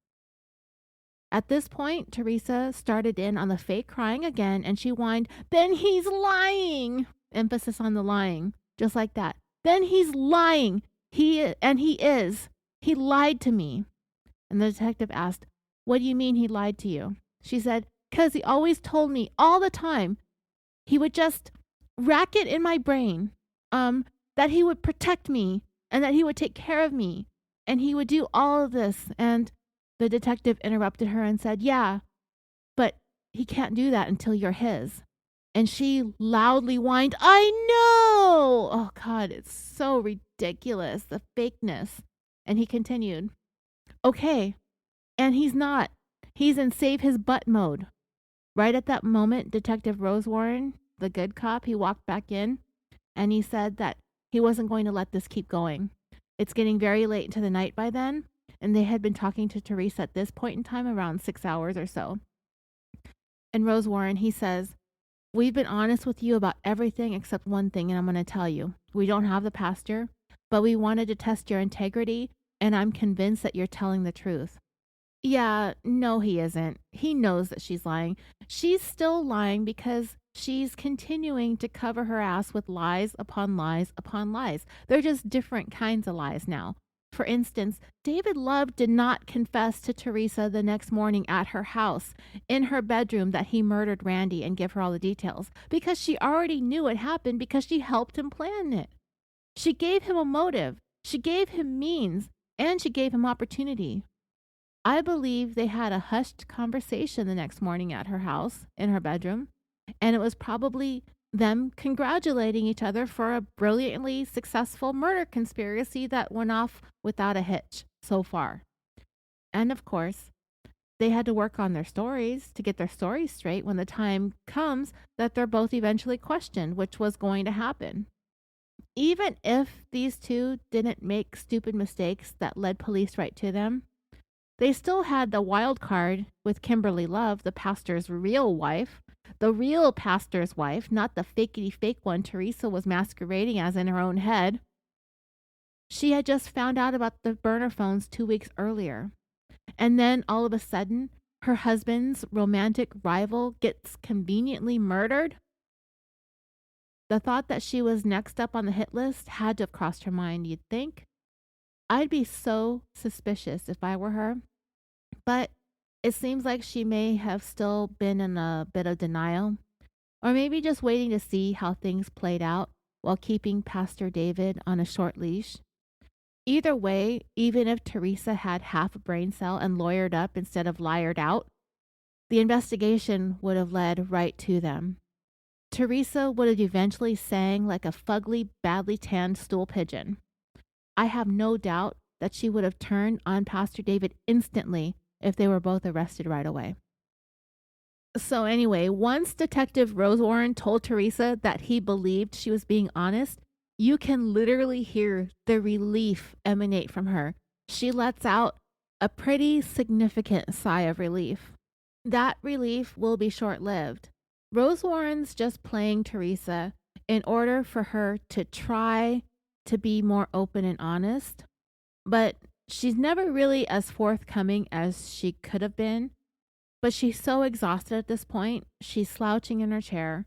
At this point, Teresa started in on the fake crying again, and she whined, "Then he's lying!" Emphasis on the lying, just like that. "Then he's lying. He is. He lied to me." And the detective asked, "What do you mean he lied to you?" She said, "'Cause he always told me all the time. He would just rack it in my brain, that he would protect me and that he would take care of me and he would do all of this." And the detective interrupted her and said, "Yeah, but he can't do that until you're his." And she loudly whined, "I know!" Oh, God, it's so ridiculous, the fakeness. And he continued, "Okay, and he's not. He's in save his butt mode." Right at that moment, Detective Rosewarren, the good cop, he walked back in and he said that he wasn't going to let this keep going. It's getting very late into the night by then, and they had been talking to Teresa at this point in time around 6 hours or so. And Rosewarren, he says, "We've been honest with you about everything except one thing, and I'm going to tell you. We don't have the pastor, but we wanted to test your integrity, and I'm convinced that you're telling the truth." Yeah, no, he isn't. He knows that she's lying. She's still lying because she's continuing to cover her ass with lies upon lies upon lies. They're just different kinds of lies now. For instance, David Love did not confess to Teresa the next morning at her house, in her bedroom, that he murdered Randy and give her all the details, because she already knew it happened because she helped him plan it. She gave him a motive, she gave him means, and she gave him opportunity. I believe they had a hushed conversation the next morning at her house, in her bedroom, and it was probably them congratulating each other for a brilliantly successful murder conspiracy that went off without a hitch so far. And of course, they had to work on their stories to get their stories straight when the time comes that they're both eventually questioned, which was going to happen. Even if these two didn't make stupid mistakes that led police right to them, they still had the wild card with Kimberly Love, the pastor's real wife, the real pastor's wife, not the fakety fake one Teresa was masquerading as in her own head. She had just found out about the burner phones 2 weeks earlier. And then all of a sudden, her husband's romantic rival gets conveniently murdered. The thought that she was next up on the hit list had to have crossed her mind, you'd think. I'd be so suspicious if I were her. But it seems like she may have still been in a bit of denial, or maybe just waiting to see how things played out while keeping Pastor David on a short leash. Either way, even if Teresa had half a brain cell and lawyered up instead of liared out, the investigation would have led right to them. Teresa would have eventually sang like a fugly, badly tanned stool pigeon. I have no doubt that she would have turned on Pastor David instantly if they were both arrested right away. So anyway, once Detective Rosewarren told Teresa that he believed she was being honest, you can literally hear the relief emanate from her. She lets out a pretty significant sigh of relief. That relief will be short-lived. Rosewarren's just playing Teresa in order for her to try to be more open and honest, but she's never really as forthcoming as she could have been. But she's so exhausted at this point, she's slouching in her chair,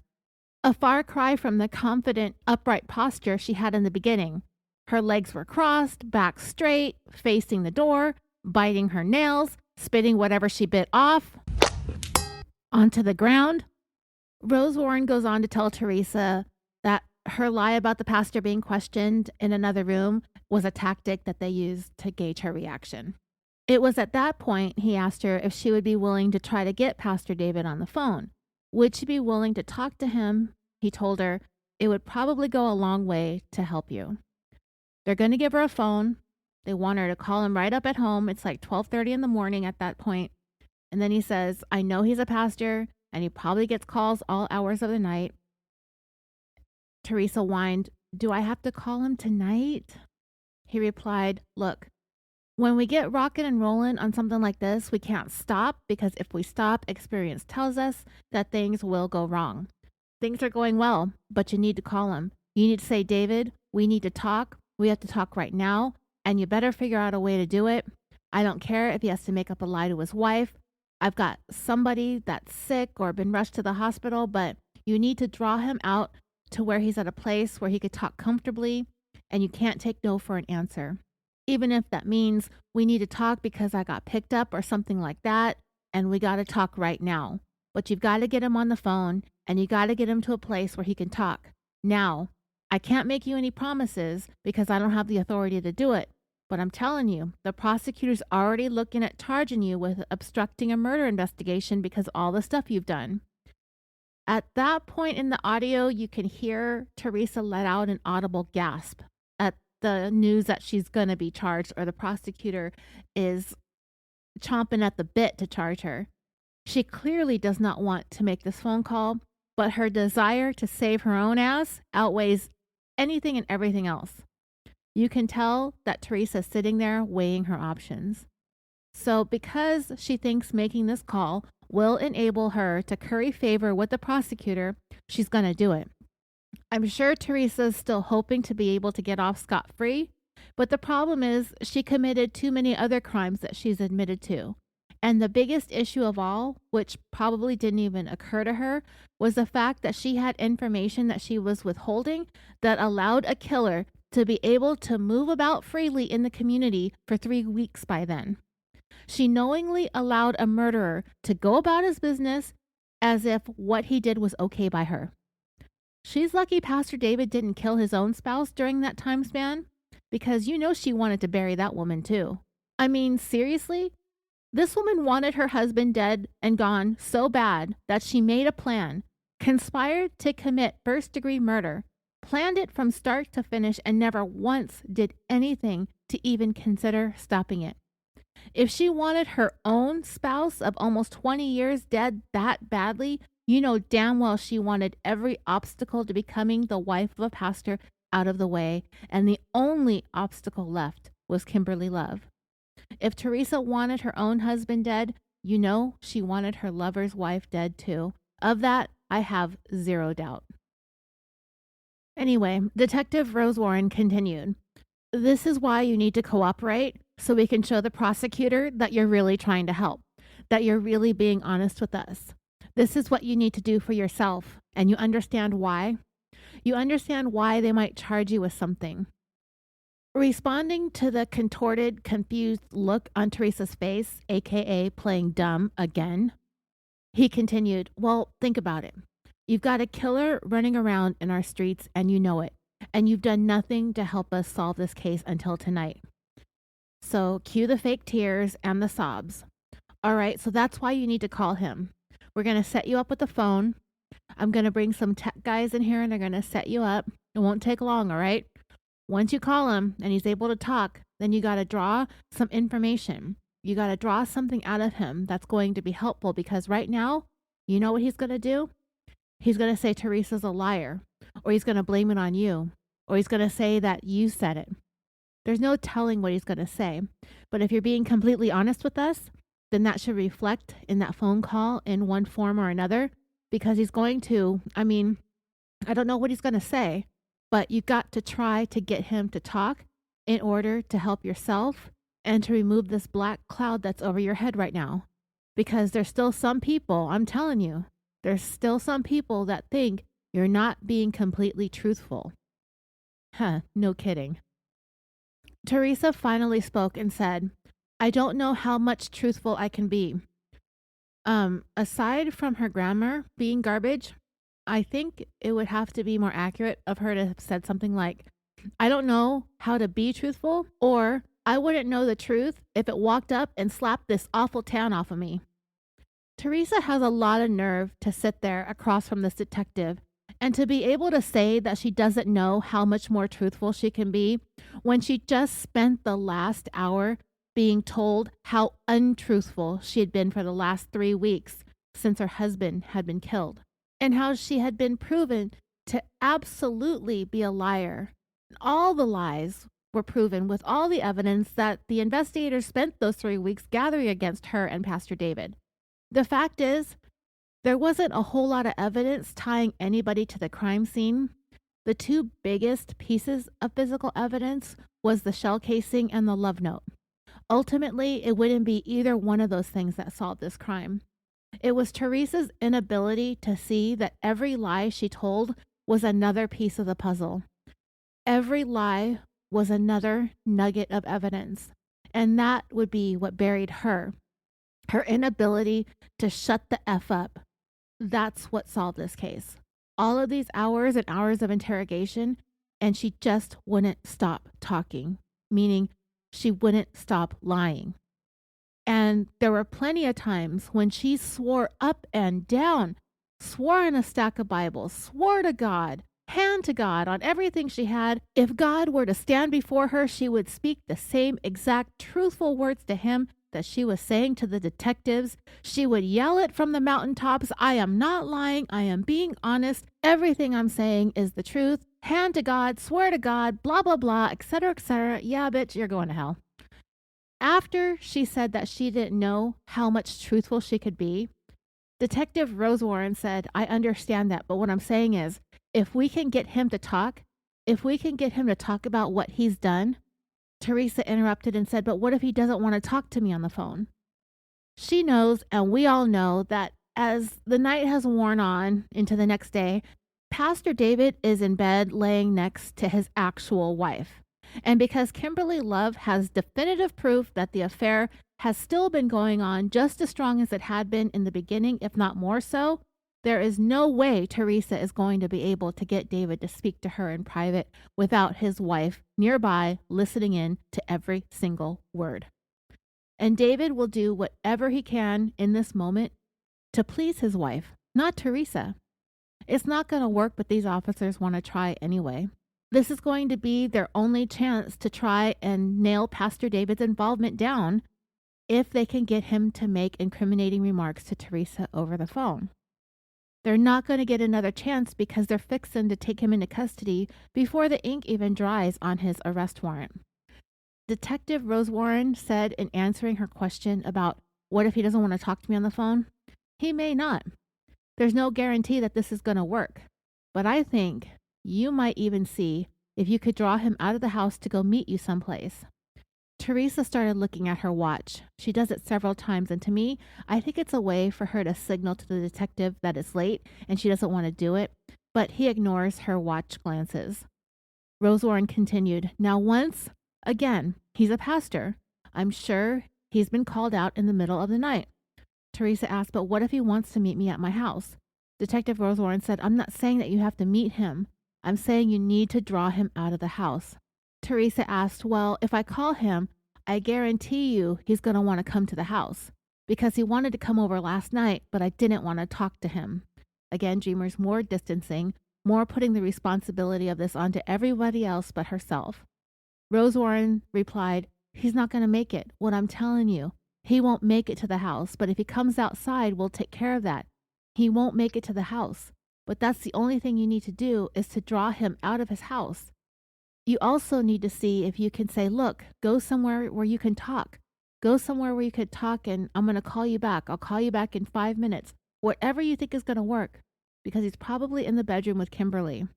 a far cry from the confident, upright posture she had in the beginning. Her legs were crossed, back straight, facing the door, biting her nails, spitting whatever she bit off onto the ground. Rosewarren goes on to tell Teresa that her lie about the pastor being questioned in another room was a tactic that they used to gauge her reaction. It was at that point he asked her if she would be willing to try to get Pastor David on the phone. Would she be willing to talk to him? He told her it would probably go a long way to help you. They're going to give her a phone. They want her to call him right up at home. It's like 12:30 in the morning at that point. And then he says, I know he's a pastor and he probably gets calls all hours of the night. Teresa whined, do I have to call him tonight? He replied, look, when we get rocking and rolling on something like this, we can't stop because if we stop, experience tells us that things will go wrong. Things are going well, but you need to call him. You need to say, David, we need to talk. We have to talk right now, and you better figure out a way to do it. I don't care if he has to make up a lie to his wife. I've got somebody that's sick or been rushed to the hospital, but you need to draw him out to where he's at a place where he could talk comfortably, and you can't take no for an answer. Even if that means we need to talk because I got picked up or something like that, and we got to talk right now. But you've got to get him on the phone, and you got to get him to a place where he can talk. Now, I can't make you any promises because I don't have the authority to do it. But I'm telling you, the prosecutor's already looking at charging you with obstructing a murder investigation because of all the stuff you've done. At that point in the audio, you can hear Teresa let out an audible gasp at the news that she's going to be charged, or the prosecutor is chomping at the bit to charge her. She clearly does not want to make this phone call, but her desire to save her own ass outweighs anything and everything else. You can tell that Teresa's sitting there weighing her options. So because she thinks making this call will enable her to curry favor with the prosecutor, she's going to do it. I'm sure Teresa's still hoping to be able to get off scot-free, but the problem is she committed too many other crimes that she's admitted to. And the biggest issue of all, which probably didn't even occur to her, was the fact that she had information that she was withholding that allowed a killer to be able to move about freely in the community for 3 weeks by then. She knowingly allowed a murderer to go about his business as if what he did was okay by her. She's lucky Pastor David didn't kill his own spouse during that time span, because you know she wanted to bury that woman too. I mean, seriously? This woman wanted her husband dead and gone so bad that she made a plan, conspired to commit first-degree murder, planned it from start to finish, and never once did anything to even consider stopping it. If she wanted her own spouse of almost 20 years dead that badly, you know damn well she wanted every obstacle to becoming the wife of a pastor out of the way, and the only obstacle left was Kimberly Love. If Teresa wanted her own husband dead, you know she wanted her lover's wife dead too. Of that, I have zero doubt. Anyway, Detective Rose Warren continued, this is why you need to cooperate, so we can show the prosecutor that you're really trying to help, that you're really being honest with us. This is what you need to do for yourself, and you understand why? You understand why they might charge you with something. Responding to the contorted, confused look on Teresa's face, aka playing dumb again, he continued, well, think about it. You've got a killer running around in our streets, and you know it. And you've done nothing to help us solve this case until tonight. So cue the fake tears and the sobs. All right, so that's why you need to call him. We're going to set you up with the phone. I'm going to bring some tech guys in here, and they're going to set you up. It won't take long, all right? Once you call him and he's able to talk, then you got to draw some information. You got to draw something out of him that's going to be helpful, because right now, you know what he's going to do? He's going to say Teresa's a liar, or he's going to blame it on you, or he's going to say that you said it. There's no telling what he's going to say. But if you're being completely honest with us, then that should reflect in that phone call in one form or another, because he's going to, I don't know what he's going to say, but you've got to try to get him to talk in order to help yourself and to remove this black cloud that's over your head right now. Because there's still some people, I'm telling you, there's still some people that think you're not being completely truthful. No kidding. Teresa finally spoke and said, I don't know how much truthful I can be. Aside from her grammar being garbage, I think it would have to be more accurate of her to have said something like, I don't know how to be truthful, or I wouldn't know the truth if it walked up and slapped this awful tan off of me. Teresa has a lot of nerve to sit there across from this detective and to be able to say that she doesn't know how much more truthful she can be when she just spent the last hour being told how untruthful she had been for the last 3 weeks since her husband had been killed, and how she had been proven to absolutely be a liar. All the lies were proven with all the evidence that the investigators spent those 3 weeks gathering against her and Pastor David. The fact is, there wasn't a whole lot of evidence tying anybody to the crime scene. The two biggest pieces of physical evidence was the shell casing and the love note. Ultimately, it wouldn't be either one of those things that solved this crime. It was Teresa's inability to see that every lie she told was another piece of the puzzle. Every lie was another nugget of evidence, and that would be what buried her. Her inability to shut the F up. That's what solved this case. All of these hours and hours of interrogation, and she just wouldn't stop talking, meaning she wouldn't stop lying. And there were plenty of times when she swore up and down, swore in a stack of Bibles, swore to God, hand to God on everything she had. If God were to stand before her, she would speak the same exact truthful words to him that she was saying to the detectives. She would yell it from the mountaintops, I am not lying, I am being honest, everything I'm saying is the truth, hand to God, swear to God, blah, blah, blah, etc., etc. Yeah, bitch, you're going to hell. After she said that she didn't know how much truthful she could be, Detective Rose Warren said, I understand that, but what I'm saying is, if we can get him to talk, if we can get him to talk about what he's done. Teresa interrupted and said, but what if he doesn't want to talk to me on the phone? She knows, and we all know, that as the night has worn on into the next day, Pastor David is in bed laying next to his actual wife. And because Kimberly Love has definitive proof that the affair has still been going on just as strong as it had been in the beginning, if not more so, there is no way Teresa is going to be able to get David to speak to her in private without his wife nearby listening in to every single word. And David will do whatever he can in this moment to please his wife, not Teresa. It's not going to work, but these officers want to try anyway. This is going to be their only chance to try and nail Pastor David's involvement down if they can get him to make incriminating remarks to Teresa over the phone. They're not going to get another chance because they're fixing to take him into custody before the ink even dries on his arrest warrant. Detective Rose Warren said in answering her question about what if he doesn't want to talk to me on the phone, he may not. There's no guarantee that this is going to work. But I think you might even see if you could draw him out of the house to go meet you someplace. Teresa started looking at her watch. She does it several times, and to me, I think it's a way for her to signal to the detective that it's late and she doesn't want to do it, but he ignores her watch glances. Rose Warren continued, now once, again, he's a pastor. I'm sure he's been called out in the middle of the night. Teresa asked, but what if he wants to meet me at my house? Detective Rose Warren said, I'm not saying that you have to meet him. I'm saying you need to draw him out of the house. Teresa asked, well, if I call him, I guarantee you he's going to want to come to the house because he wanted to come over last night, but I didn't want to talk to him. Again, Dreamer's more distancing, more putting the responsibility of this onto everybody else but herself. Rose Warren replied, he's not going to make it. What I'm telling you, he won't make it to the house, but if he comes outside, we'll take care of that. He won't make it to the house, but that's the only thing you need to do is to draw him out of his house. You also need to see if you can say, look, go somewhere where you can talk. Go somewhere where you could talk and I'm going to call you back. I'll call you back in 5 minutes. Whatever you think is going to work, because he's probably in the bedroom with Kimberly.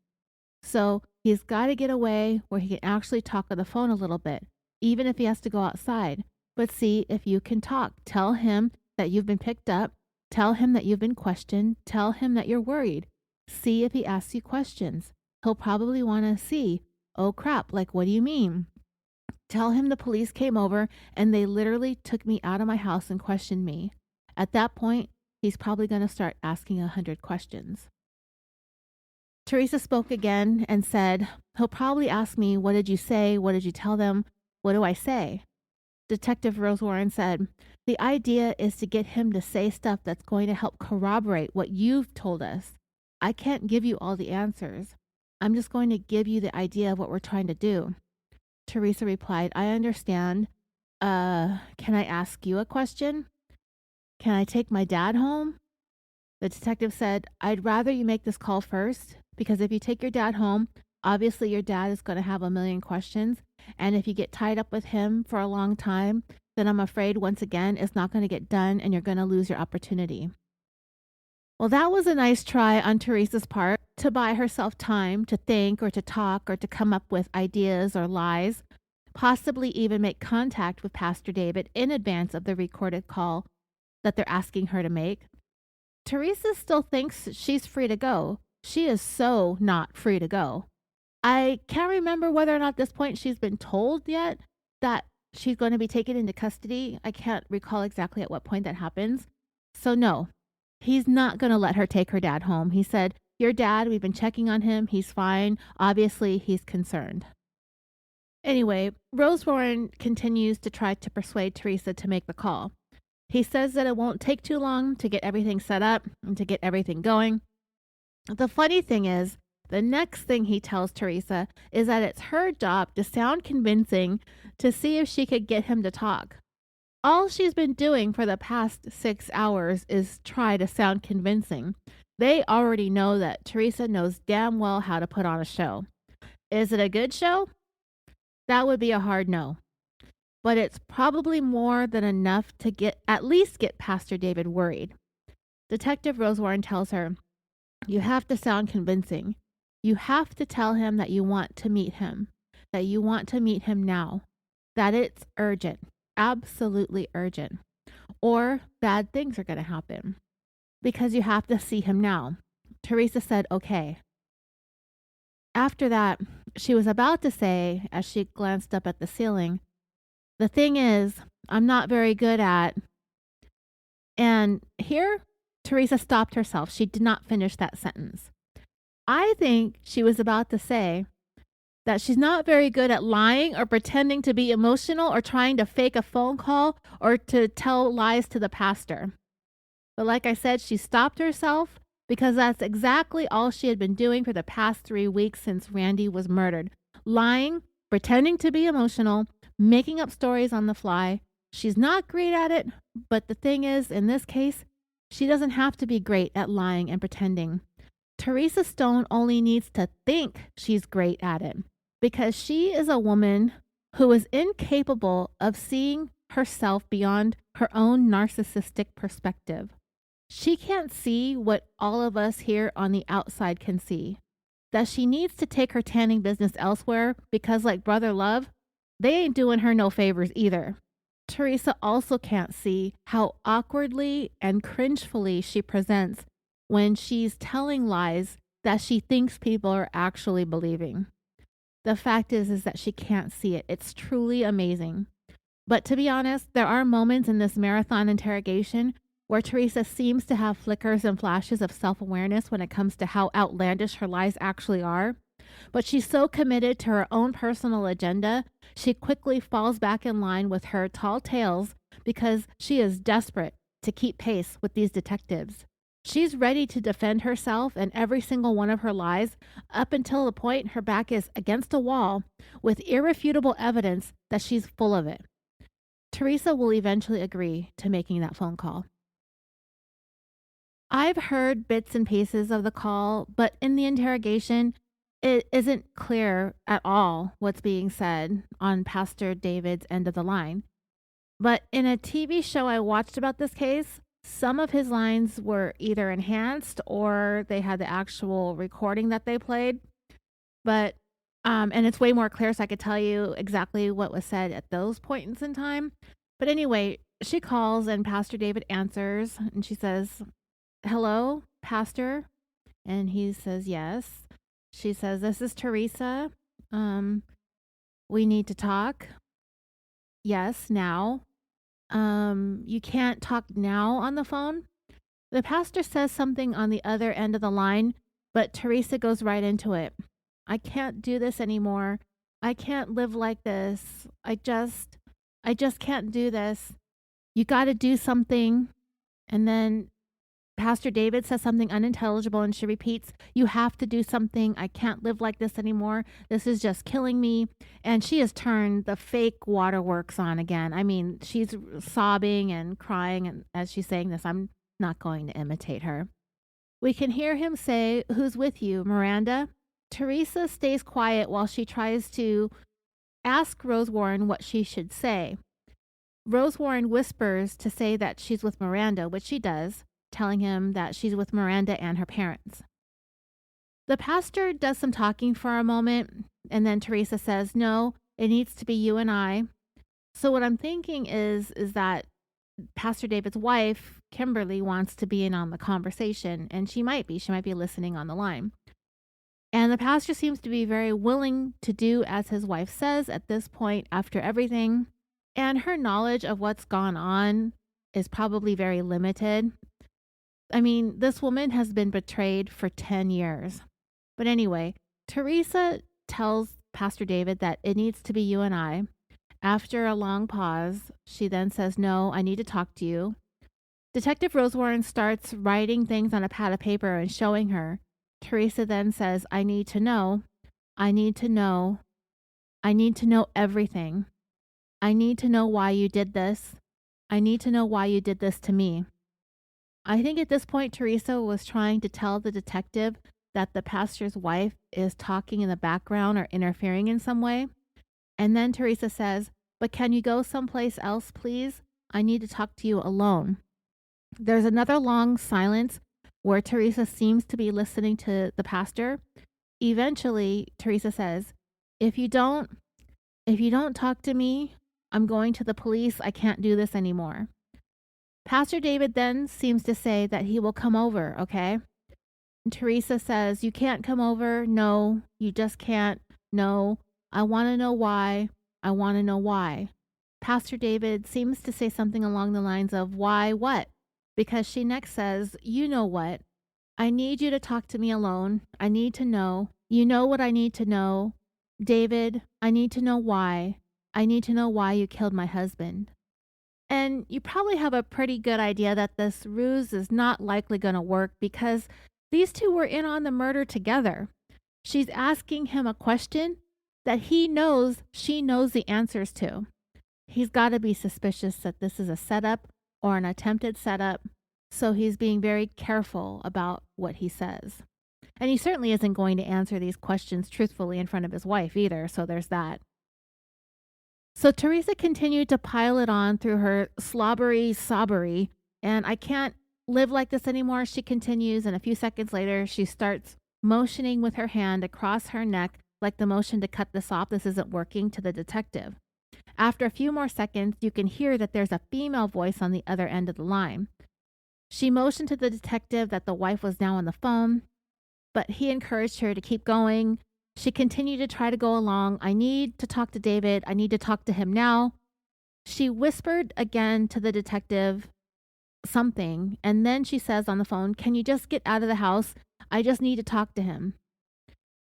So he's got to get away where he can actually talk on the phone a little bit, even if he has to go outside. But see if you can talk. Tell him that you've been picked up. Tell him that you've been questioned. Tell him that you're worried. See if he asks you questions. He'll probably want to see, oh crap, like what do you mean? Tell him the police came over and they literally took me out of my house and questioned me. At that point, he's probably going to start asking 100 questions. Teresa spoke again and said, he'll probably ask me, what did you say? What did you tell them? What do I say? Detective Rose Warren said, the idea is to get him to say stuff that's going to help corroborate what you've told us. I can't give you all the answers. I'm just going to give you the idea of what we're trying to do. Teresa replied, I understand. Can I ask you a question? Can I take my dad home? The detective said, I'd rather you make this call first, because if you take your dad home, obviously your dad is going to have a million questions. And if you get tied up with him for a long time, then I'm afraid once again it's not going to get done and you're going to lose your opportunity. Well, that was a nice try on Teresa's part to buy herself time to think or to talk or to come up with ideas or lies, possibly even make contact with Pastor David in advance of the recorded call that they're asking her to make. Teresa still thinks she's free to go. She is so not free to go. I can't remember whether or not at this point she's been told yet that she's going to be taken into custody. I can't recall exactly at what point that happens. So no, he's not going to let her take her dad home. He said, your dad, we've been checking on him. He's fine. Obviously, he's concerned. Anyway, Rose Warren continues to try to persuade Teresa to make the call. He says that it won't take too long to get everything set up and to get everything going. The funny thing is, the next thing he tells Teresa is that it's her job to sound convincing to see if she could get him to talk. All she's been doing for the past 6 hours is try to sound convincing. They already know that Teresa knows damn well how to put on a show. Is it a good show? That would be a hard no. But it's probably more than enough to at least get Pastor David worried. Detective Rose Warren tells her, you have to sound convincing. You have to tell him that you want to meet him, that you want to meet him now, that it's urgent, absolutely urgent, or bad things are going to happen because you have to see him now. Teresa said, okay. After that, she was about to say, as she glanced up at the ceiling, the thing is, I'm not very good at. And here, Teresa stopped herself. She did not finish that sentence. I think she was about to say that she's not very good at lying or pretending to be emotional or trying to fake a phone call or to tell lies to the pastor. But like I said, she stopped herself because that's exactly all she had been doing for the past 3 weeks since Randy was murdered. Lying, pretending to be emotional, making up stories on the fly. She's not great at it, but the thing is, in this case, she doesn't have to be great at lying and pretending. Teresa Stone only needs to think she's great at it because she is a woman who is incapable of seeing herself beyond her own narcissistic perspective. She can't see what all of us here on the outside can see. That she needs to take her tanning business elsewhere because, like Brother Love, they ain't doing her no favors either. Teresa also can't see how awkwardly and cringefully she presents when she's telling lies that she thinks people are actually believing. The fact is that she can't see it. It's truly amazing. But to be honest, there are moments in this marathon interrogation where Teresa seems to have flickers and flashes of self-awareness when it comes to how outlandish her lies actually are. But she's so committed to her own personal agenda, she quickly falls back in line with her tall tales because she is desperate to keep pace with these detectives. She's ready to defend herself and every single one of her lies up until the point her back is against a wall with irrefutable evidence that she's full of it. Teresa will eventually agree to making that phone call. I've heard bits and pieces of the call, but in the interrogation, it isn't clear at all what's being said on Pastor David's end of the line. But in a TV show I watched about this case, some of his lines were either enhanced or they had the actual recording that they played. But, and it's way more clear, so I could tell you exactly what was said at those points in time. But anyway, she calls and Pastor David answers and she says, hello, Pastor? And he says, yes. She says, this is Teresa. We need to talk. Yes, now. You can't talk now on the phone. The pastor says something on the other end of the line, but Teresa goes right into it. I can't do this anymore. I can't live like this. I just can't do this. You got to do something. And then Pastor David says something unintelligible and she repeats, you have to do something. I can't live like this anymore. This is just killing me. And she has turned the fake waterworks on again. I mean, she's sobbing and crying and as she's saying this. I'm not going to imitate her. We can hear him say, who's with you, Miranda? Teresa stays quiet while she tries to ask Rose Warren what she should say. Rose Warren whispers to say that she's with Miranda, which she does, telling him that she's with Miranda and her parents. The pastor does some talking for a moment, and then Teresa says, no, it needs to be you and I. So what I'm thinking is that Pastor David's wife, Kimberly, wants to be in on the conversation, and she might be listening on the line. And the pastor seems to be very willing to do as his wife says at this point after everything. And her knowledge of what's gone on is probably very limited. I mean, this woman has been betrayed for 10 years. But anyway, Teresa tells Pastor David that it needs to be you and I. After a long pause, she then says, no, I need to talk to you. Detective Rose Warren starts writing things on a pad of paper and showing her. Teresa then says, I need to know. I need to know. I need to know everything. I need to know why you did this. I need to know why you did this to me. I think at this point, Teresa was trying to tell the detective that the pastor's wife is talking in the background or interfering in some way. And then Teresa says, but can you go someplace else, please? I need to talk to you alone. There's another long silence where Teresa seems to be listening to the pastor. Eventually, Teresa says, if you don't talk to me, I'm going to the police. I can't do this anymore. Pastor David then seems to say that he will come over, okay? And Teresa says, you can't come over. No, you just can't. No, I want to know why. I want to know why. Pastor David seems to say something along the lines of, why what? Because she next says, you know what? I need you to talk to me alone. I need to know. You know what I need to know. David, I need to know why. I need to know why you killed my husband. And you probably have a pretty good idea that this ruse is not likely going to work because these two were in on the murder together. She's asking him a question that he knows she knows the answers to. He's got to be suspicious that this is a setup or an attempted setup, so he's being very careful about what he says. And he certainly isn't going to answer these questions truthfully in front of his wife either, so there's that. So Teresa continued to pile it on through her slobbery sobbery, and I can't live like this anymore, she continues, and a few seconds later, she starts motioning with her hand across her neck like the motion to cut this off, this isn't working, to the detective. After a few more seconds, you can hear that there's a female voice on the other end of the line. She motioned to the detective that the wife was now on the phone, but he encouraged her to keep going. She continued to try to go along. I need to talk to David. I need to talk to him now. She whispered again to the detective something, and then she says on the phone, can you just get out of the house? I just need to talk to him.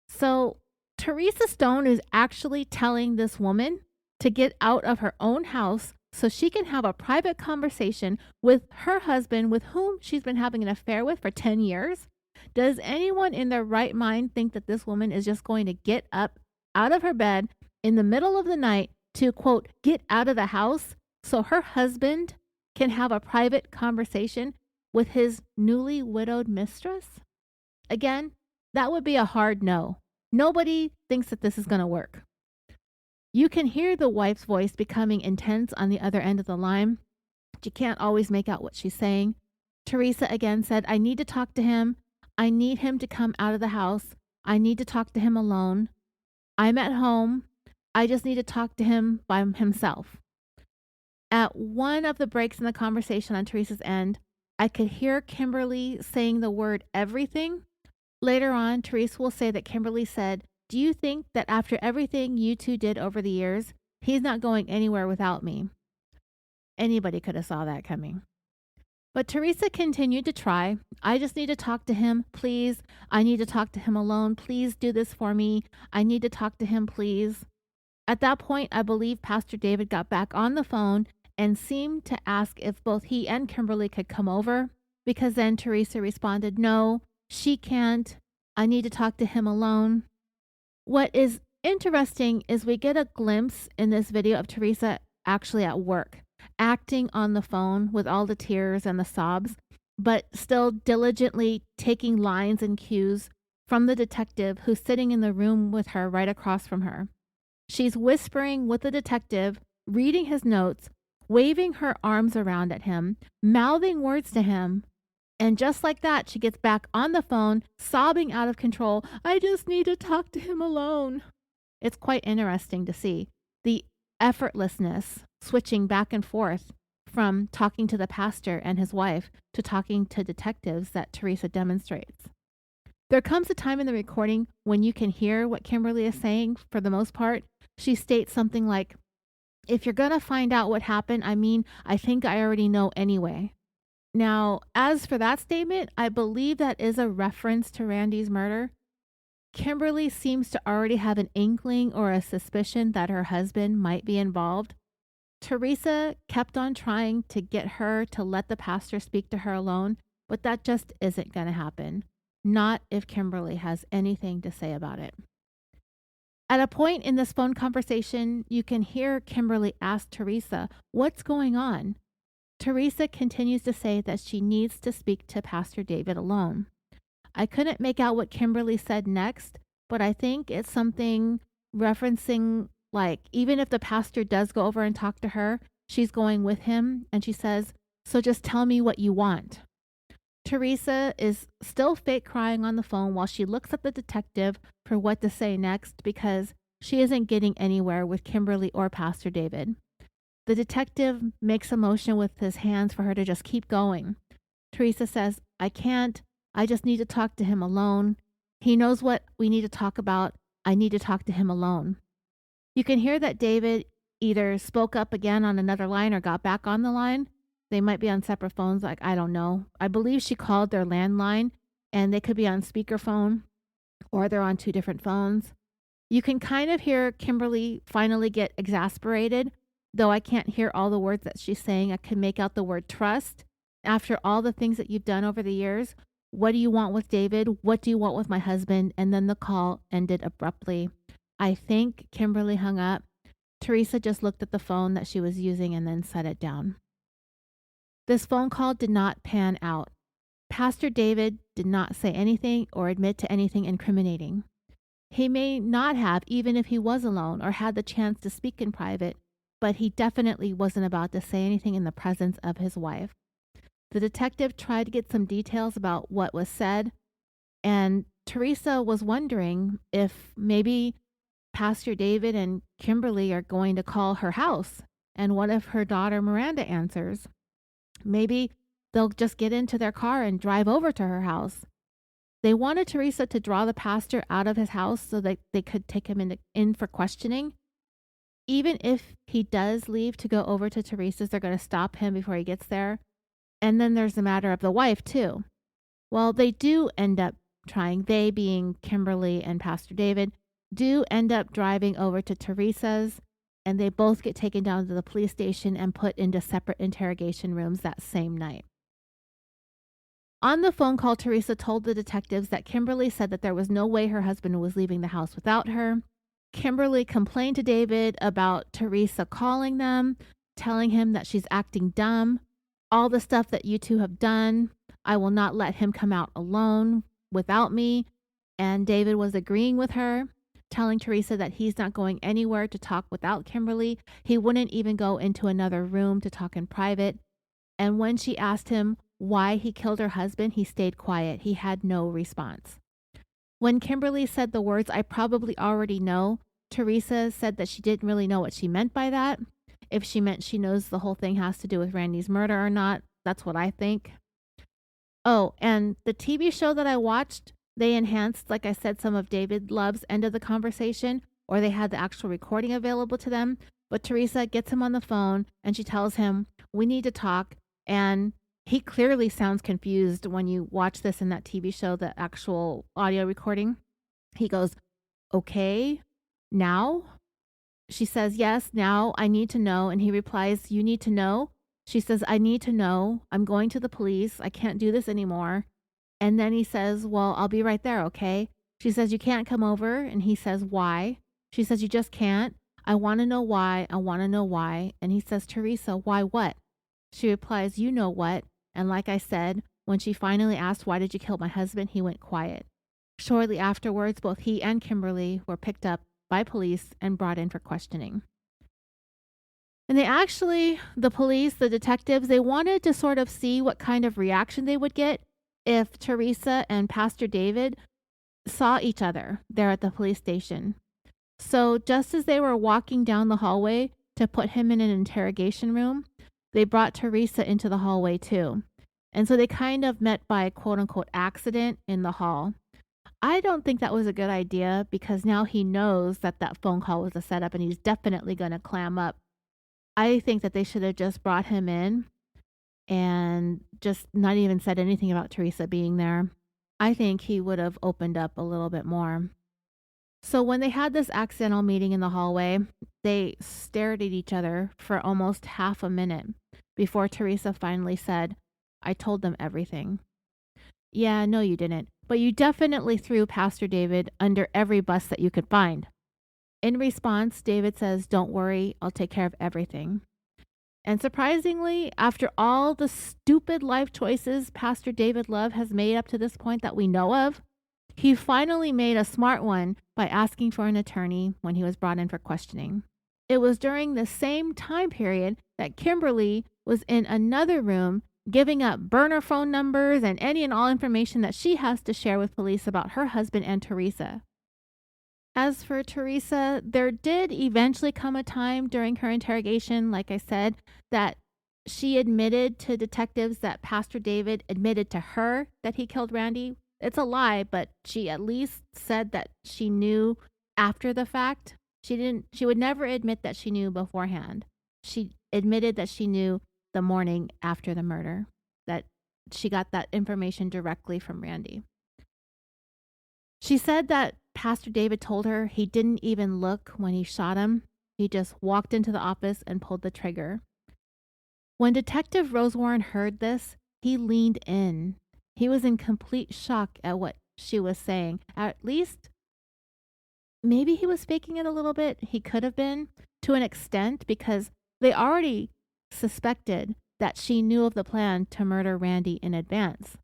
So Teresa Stone is actually telling this woman to get out of her own house so she can have a private conversation with her husband, with whom she's been having an affair with for 10 years. Does anyone in their right mind think that this woman is just going to get up out of her bed in the middle of the night to, quote, get out of the house so her husband can have a private conversation with his newly widowed mistress? Again, that would be a hard no. Nobody thinks that this is going to work. You can hear the wife's voice becoming intense on the other end of the line, but you can't always make out what she's saying. Teresa again said, I need to talk to him. I need him to come out of the house. I need to talk to him alone. I'm at home. I just need to talk to him by himself. At one of the breaks in the conversation on Teresa's end, I could hear Kimberly saying the word everything. Later on, Teresa will say that Kimberly said, do you think that after everything you two did over the years, he's not going anywhere without me? Anybody could have saw that coming. But Teresa continued to try. I just need to talk to him, please. I need to talk to him alone. Please do this for me. I need to talk to him, please. At that point, I believe Pastor David got back on the phone and seemed to ask if both he and Kimberly could come over, because then Teresa responded, "No, she can't. I need to talk to him alone." What is interesting is we get a glimpse in this video of Teresa actually at work, acting on the phone with all the tears and the sobs, but still diligently taking lines and cues from the detective who's sitting in the room with her right across from her. She's whispering with the detective, reading his notes, waving her arms around at him, mouthing words to him. And just like that, she gets back on the phone, sobbing out of control. "I just need to talk to him alone." It's quite interesting to see the effortlessness switching back and forth from talking to the pastor and his wife to talking to detectives that Teresa demonstrates. There comes a time in the recording when you can hear what Kimberly is saying for the most part. She states something like, "If you're going to find out what happened, I think I already know anyway." Now, as for that statement, I believe that is a reference to Randy's murder. Kimberly seems to already have an inkling or a suspicion that her husband might be involved. Teresa kept on trying to get her to let the pastor speak to her alone, but that just isn't going to happen. Not if Kimberly has anything to say about it. At a point in this phone conversation, you can hear Kimberly ask Teresa, "What's going on?" Teresa continues to say that she needs to speak to Pastor David alone. I couldn't make out what Kimberly said next, but I think it's something referencing, like, even if the pastor does go over and talk to her, she's going with him, and she says, "So just tell me what you want." Teresa is still fake crying on the phone while she looks at the detective for what to say next, because she isn't getting anywhere with Kimberly or Pastor David. The detective makes a motion with his hands for her to just keep going. Teresa says, "I can't. I just need to talk to him alone. He knows what we need to talk about. I need to talk to him alone." You can hear that David either spoke up again on another line or got back on the line. They might be on separate phones, like, I don't know. I believe she called their landline, and they could be on speakerphone or they're on two different phones. You can kind of hear Kimberly finally get exasperated, though I can't hear all the words that she's saying. I can make out the word trust. After all the things that you've done over the years, what do you want with David? What do you want with my husband? And then the call ended abruptly. I think Kimberly hung up. Teresa just looked at the phone that she was using and then set it down. This phone call did not pan out. Pastor David did not say anything or admit to anything incriminating. He may not have, even if he was alone or had the chance to speak in private, but he definitely wasn't about to say anything in the presence of his wife. The detective tried to get some details about what was said, and Teresa was wondering if maybe Pastor David and Kimberly are going to call her house, and what if her daughter Miranda answers? Maybe they'll just get into their car and drive over to her house. They wanted Teresa to draw the pastor out of his house so that they could take him in for questioning. Even if he does leave to go over to Teresa's, they're going to stop him before he gets there. And then there's the matter of the wife, too. Well, they do end up trying, they being Kimberly and Pastor David, do end up driving over to Teresa's, and they both get taken down to the police station and put into separate interrogation rooms that same night. On the phone call, Teresa told the detectives that Kimberly said that there was no way her husband was leaving the house without her. Kimberly complained to David about Teresa calling them, telling him that she's acting dumb, all the stuff that you two have done. I will not let him come out alone without me. And David was agreeing with her, telling Teresa that he's not going anywhere to talk without Kimberly. He wouldn't even go into another room to talk in private. And when she asked him why he killed her husband, he stayed quiet. He had no response. When Kimberly said the words, "I probably already know," Teresa said that she didn't really know what she meant by that. If she meant she knows the whole thing has to do with Randy's murder or not, that's what I think. Oh, and the TV show that I watched, they enhanced, like I said, some of David Love's end of the conversation, or they had the actual recording available to them. But Teresa gets him on the phone and she tells him, "We need to talk." And he clearly sounds confused when you watch this in that TV show, the actual audio recording. He goes, "Okay, now?" She says, yes, now I need to know. And he replies, you need to know? She says, I need to know. I'm going to the police. I can't do this anymore. And then he says, well, I'll be right there, okay? She says, you can't come over. And he says, why? She says, you just can't. I want to know why. I want to know why. And he says, Teresa, why what? She replies, you know what? And like I said, when she finally asked, why did you kill my husband? He went quiet. Shortly afterwards, both he and Kimberly were picked up by police and brought in for questioning. And the police, the detectives, they wanted to sort of see what kind of reaction they would get if Teresa and Pastor David saw each other there at the police station. So just as they were walking down the hallway to put him in an interrogation room, they brought Teresa into the hallway too. And so they kind of met by a quote unquote accident in the hall. I don't think that was a good idea because now he knows that that phone call was a setup and he's definitely going to clam up. I think that they should have just brought him in and just not even said anything about Teresa being there. I think he would have opened up a little bit more. So when they had this accidental meeting in the hallway, they stared at each other for almost half a minute before Teresa finally said, I told them everything. Yeah, no, you didn't. But you definitely threw Pastor David under every bus that you could find. In response, David says, don't worry, I'll take care of everything. And surprisingly, after all the stupid life choices Pastor David Love has made up to this point that we know of, he finally made a smart one by asking for an attorney when he was brought in for questioning. It was during the same time period that Kimberly was in another room giving up burner phone numbers and any and all information that she has to share with police about her husband and Teresa. As for Teresa, there did eventually come a time during her interrogation, like I said, that she admitted to detectives that Pastor David admitted to her that he killed Randy. It's a lie, but she at least said that she knew after the fact. She would never admit that she knew beforehand. She admitted that she knew the morning after the murder, that she got that information directly from Randy. She said that Pastor David told her he didn't even look when he shot him. He just walked into the office and pulled the trigger. When Detective Rosewarren heard this, he leaned in. He was in complete shock at what she was saying. At least, maybe he was faking it a little bit. He could have been, to an extent, because they already suspected that she knew of the plan to murder Randy in advance.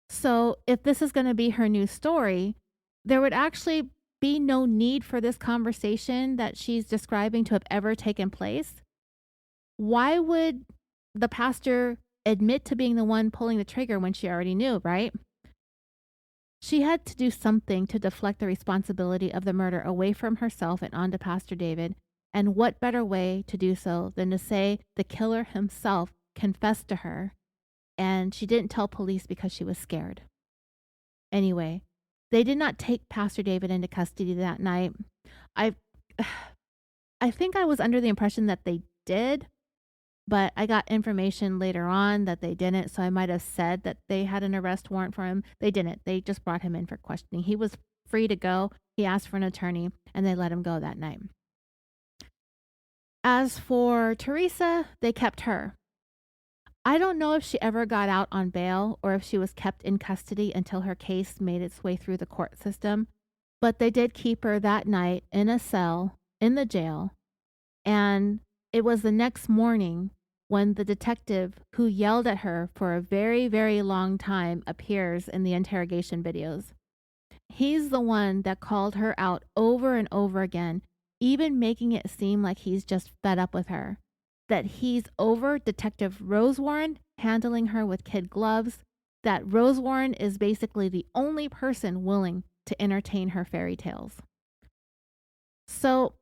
So if this is going to be her new story, there would actually be no need for this conversation that she's describing to have ever taken place. Why would the pastor admit to being the one pulling the trigger when she already knew, right? She had to do something to deflect the responsibility of the murder away from herself and onto Pastor David. And what better way to do so than to say the killer himself confessed to her, and she didn't tell police because she was scared. Anyway, they did not take Pastor David into custody that night. I think I was under the impression that they did, but I got information later on that they didn't, so I might have said that they had an arrest warrant for him. They didn't. They just brought him in for questioning. He was free to go. He asked for an attorney, and they let him go that night. As for Teresa, they kept her. I don't know if she ever got out on bail or if she was kept in custody until her case made its way through the court system, but they did keep her that night in a cell in the jail, and it was the next morning when the detective who yelled at her for a very, very long time appears in the interrogation videos. He's the one that called her out over and over again, even making it seem like he's just fed up with her. That he's over Detective Rosewarren handling her with kid gloves, that Rosewarren is basically the only person willing to entertain her fairy tales. So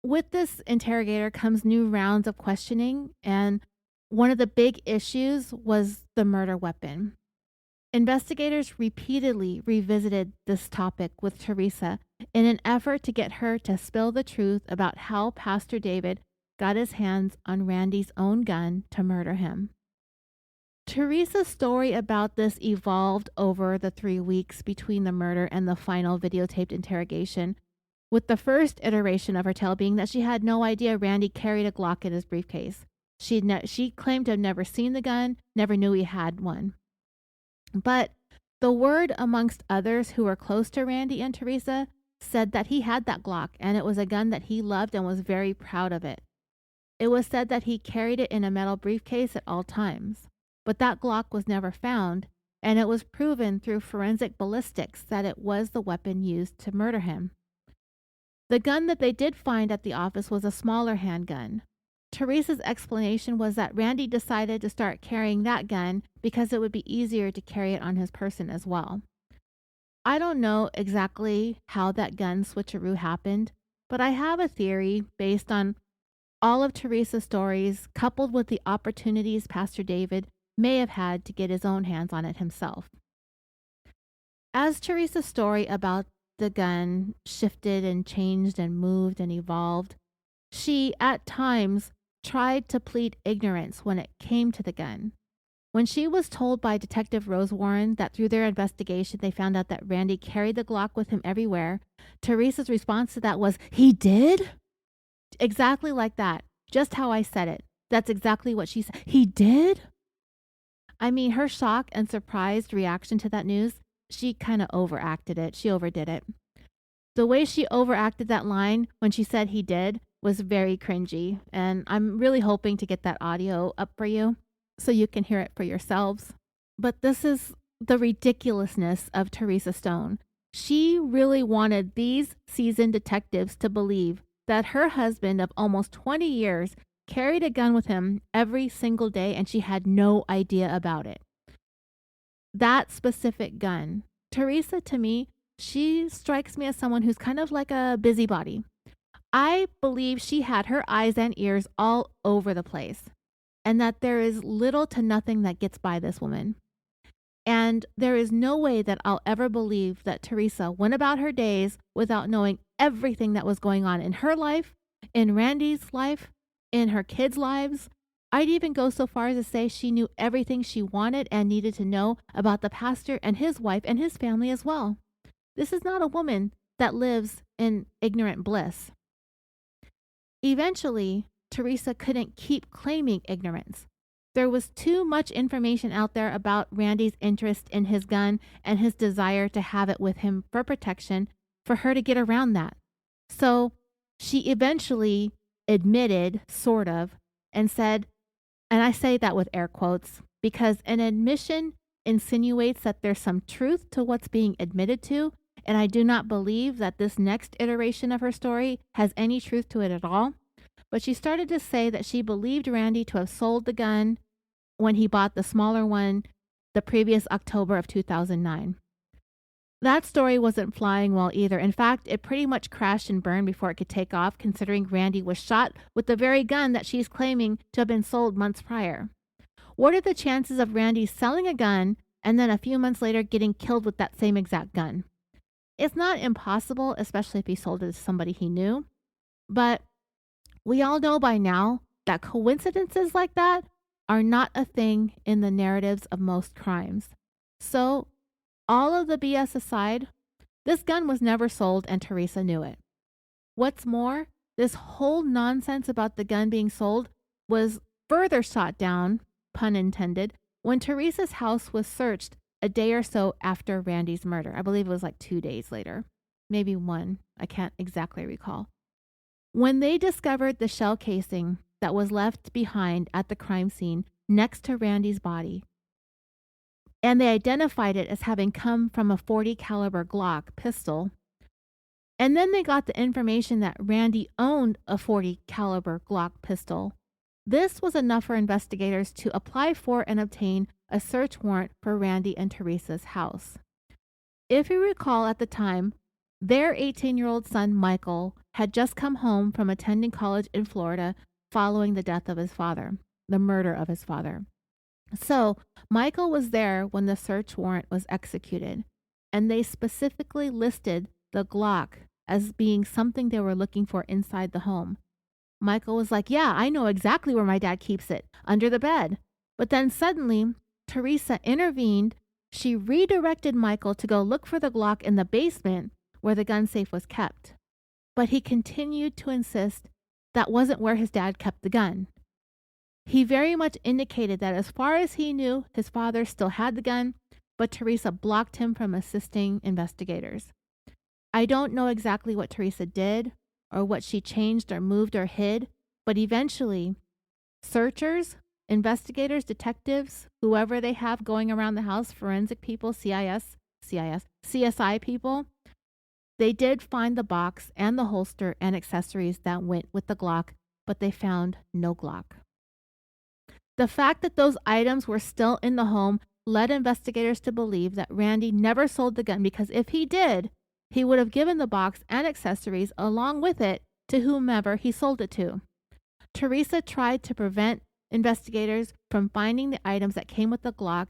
with this interrogator comes new rounds of questioning, and one of the big issues was the murder weapon. Investigators repeatedly revisited this topic with Teresa in an effort to get her to spill the truth about how Pastor David got his hands on Randy's own gun to murder him. Teresa's story about this evolved over the 3 weeks between the murder and the final videotaped interrogation, with the first iteration of her tale being that she had no idea Randy carried a Glock in his briefcase. She claimed to have never seen the gun, never knew he had one. But the word amongst others who were close to Randy and Teresa said that he had that Glock, and it was a gun that he loved and was very proud of it. It was said that he carried it in a metal briefcase at all times. But that Glock was never found, and it was proven through forensic ballistics that it was the weapon used to murder him. The gun that they did find at the office was a smaller handgun. Teresa's explanation was that Randy decided to start carrying that gun because it would be easier to carry it on his person as well. I don't know exactly how that gun switcheroo happened, but I have a theory based on all of Teresa's stories, coupled with the opportunities Pastor David may have had to get his own hands on it himself. As Teresa's story about the gun shifted and changed and moved and evolved, she, at times, tried to plead ignorance when it came to the gun. When she was told by Detective Rose Warren that through their investigation they found out that Randy carried the Glock with him everywhere, Teresa's response to that was, "He did?" Exactly like that. Just how I said it. That's exactly what she said. "He did?" I mean, her shock and surprised reaction to that news, she kind of overacted it. She overdid it. The way she overacted that line when she said "he did" was very cringy, and I'm really hoping to get that audio up for you so you can hear it for yourselves. But this is the ridiculousness of Teresa Stone. She really wanted these seasoned detectives to believe that her husband of almost 20 years carried a gun with him every single day and she had no idea about it. That specific gun. Teresa, to me, she strikes me as someone who's kind of like a busybody. I believe she had her eyes and ears all over the place, and that there is little to nothing that gets by this woman. And there is no way that I'll ever believe that Teresa went about her days without knowing everything that was going on in her life, in Randy's life, in her kids' lives. I'd even go so far as to say she knew everything she wanted and needed to know about the pastor and his wife and his family as well. This is not a woman that lives in ignorant bliss. Eventually, Teresa couldn't keep claiming ignorance. There was too much information out there about Randy's interest in his gun and his desire to have it with him for protection for her to get around that. So she eventually admitted, sort of, and said, and I say that with air quotes, because an admission insinuates that there's some truth to what's being admitted to, and I do not believe that this next iteration of her story has any truth to it at all. But she started to say that she believed Randy to have sold the gun when he bought the smaller one the previous October of 2009. That story wasn't flying well either. In fact, it pretty much crashed and burned before it could take off, considering Randy was shot with the very gun that she's claiming to have been sold months prior. What are the chances of Randy selling a gun and then a few months later getting killed with that same exact gun? It's not impossible, especially if he sold it to somebody he knew. But we all know by now that coincidences like that are not a thing in the narratives of most crimes. So, all of the BS aside, this gun was never sold and Teresa knew it. What's more, this whole nonsense about the gun being sold was further shot down, pun intended, when Teresa's house was searched a day or so after Randy's murder. I believe it was like 2 days later, maybe one. I can't exactly recall. When they discovered the shell casing that was left behind at the crime scene next to Randy's body, and they identified it as having come from a .40 caliber Glock pistol, and then they got the information that Randy owned a .40 caliber Glock pistol, this was enough for investigators to apply for and obtain a search warrant for Randy and Teresa's house. If you recall at the time, their 18-year-old son, Michael, had just come home from attending college in Florida following the death of his father, the murder of his father. So, Michael was there when the search warrant was executed, and they specifically listed the Glock as being something they were looking for inside the home. Michael was like, "Yeah, I know exactly where my dad keeps it, under the bed." But then suddenly, Teresa intervened. She redirected Michael to go look for the Glock in the basement where the gun safe was kept. but he continued to insist that wasn't where his dad kept the gun. He very much indicated that as far as he knew, his father still had the gun, but Teresa blocked him from assisting investigators. I don't know exactly what Teresa did or what she changed or moved or hid, but eventually, searchers, investigators, detectives, whoever they have going around the house, forensic people, CSI people, they did find the box and the holster and accessories that went with the Glock, but they found no Glock. The fact that those items were still in the home led investigators to believe that Randy never sold the gun, because if he did, he would have given the box and accessories along with it to whomever he sold it to. Teresa tried to prevent investigators from finding the items that came with the Glock,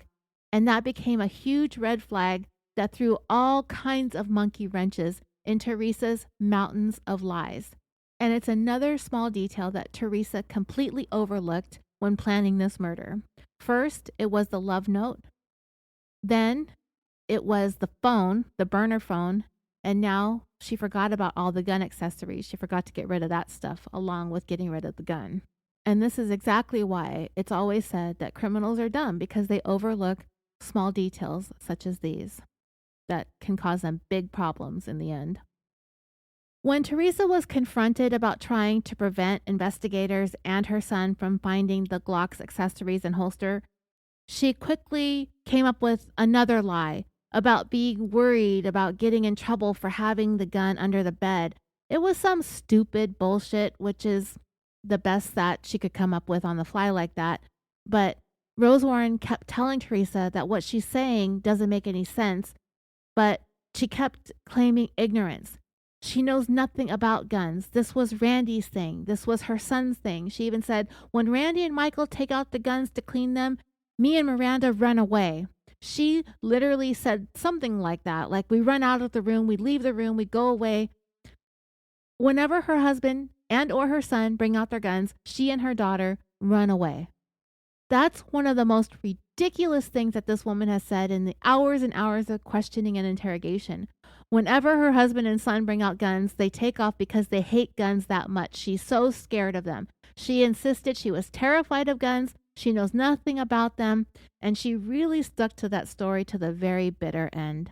and that became a huge red flag that threw all kinds of monkey wrenches in Teresa's mountains of lies. And it's another small detail that Teresa completely overlooked when planning this murder. First, it was the love note. Then it was the phone, the burner phone. And now she forgot about all the gun accessories. She forgot to get rid of that stuff along with getting rid of the gun. And this is exactly why it's always said that criminals are dumb, because they overlook small details such as these that can cause them big problems in the end. When Teresa was confronted about trying to prevent investigators and her son from finding the Glock's accessories and holster, she quickly came up with another lie about being worried about getting in trouble for having the gun under the bed. It was some stupid bullshit, which is the best that she could come up with on the fly like that. But Rose Warren kept telling Teresa that what she's saying doesn't make any sense, but she kept claiming ignorance. She knows nothing about guns. This was Randy's thing. This was her son's thing. She even said, when Randy and Michael take out the guns to clean them, me and Miranda run away. She literally said something like that. Like, we run out of the room, we leave the room, we go away. Whenever her husband and or her son bring out their guns, she and her daughter run away. That's one of the most ridiculous things that this woman has said in the hours and hours of questioning and interrogation. Whenever her husband and son bring out guns, they take off because they hate guns that much. She's so scared of them. She insisted she was terrified of guns. She knows nothing about them. And she really stuck to that story to the very bitter end.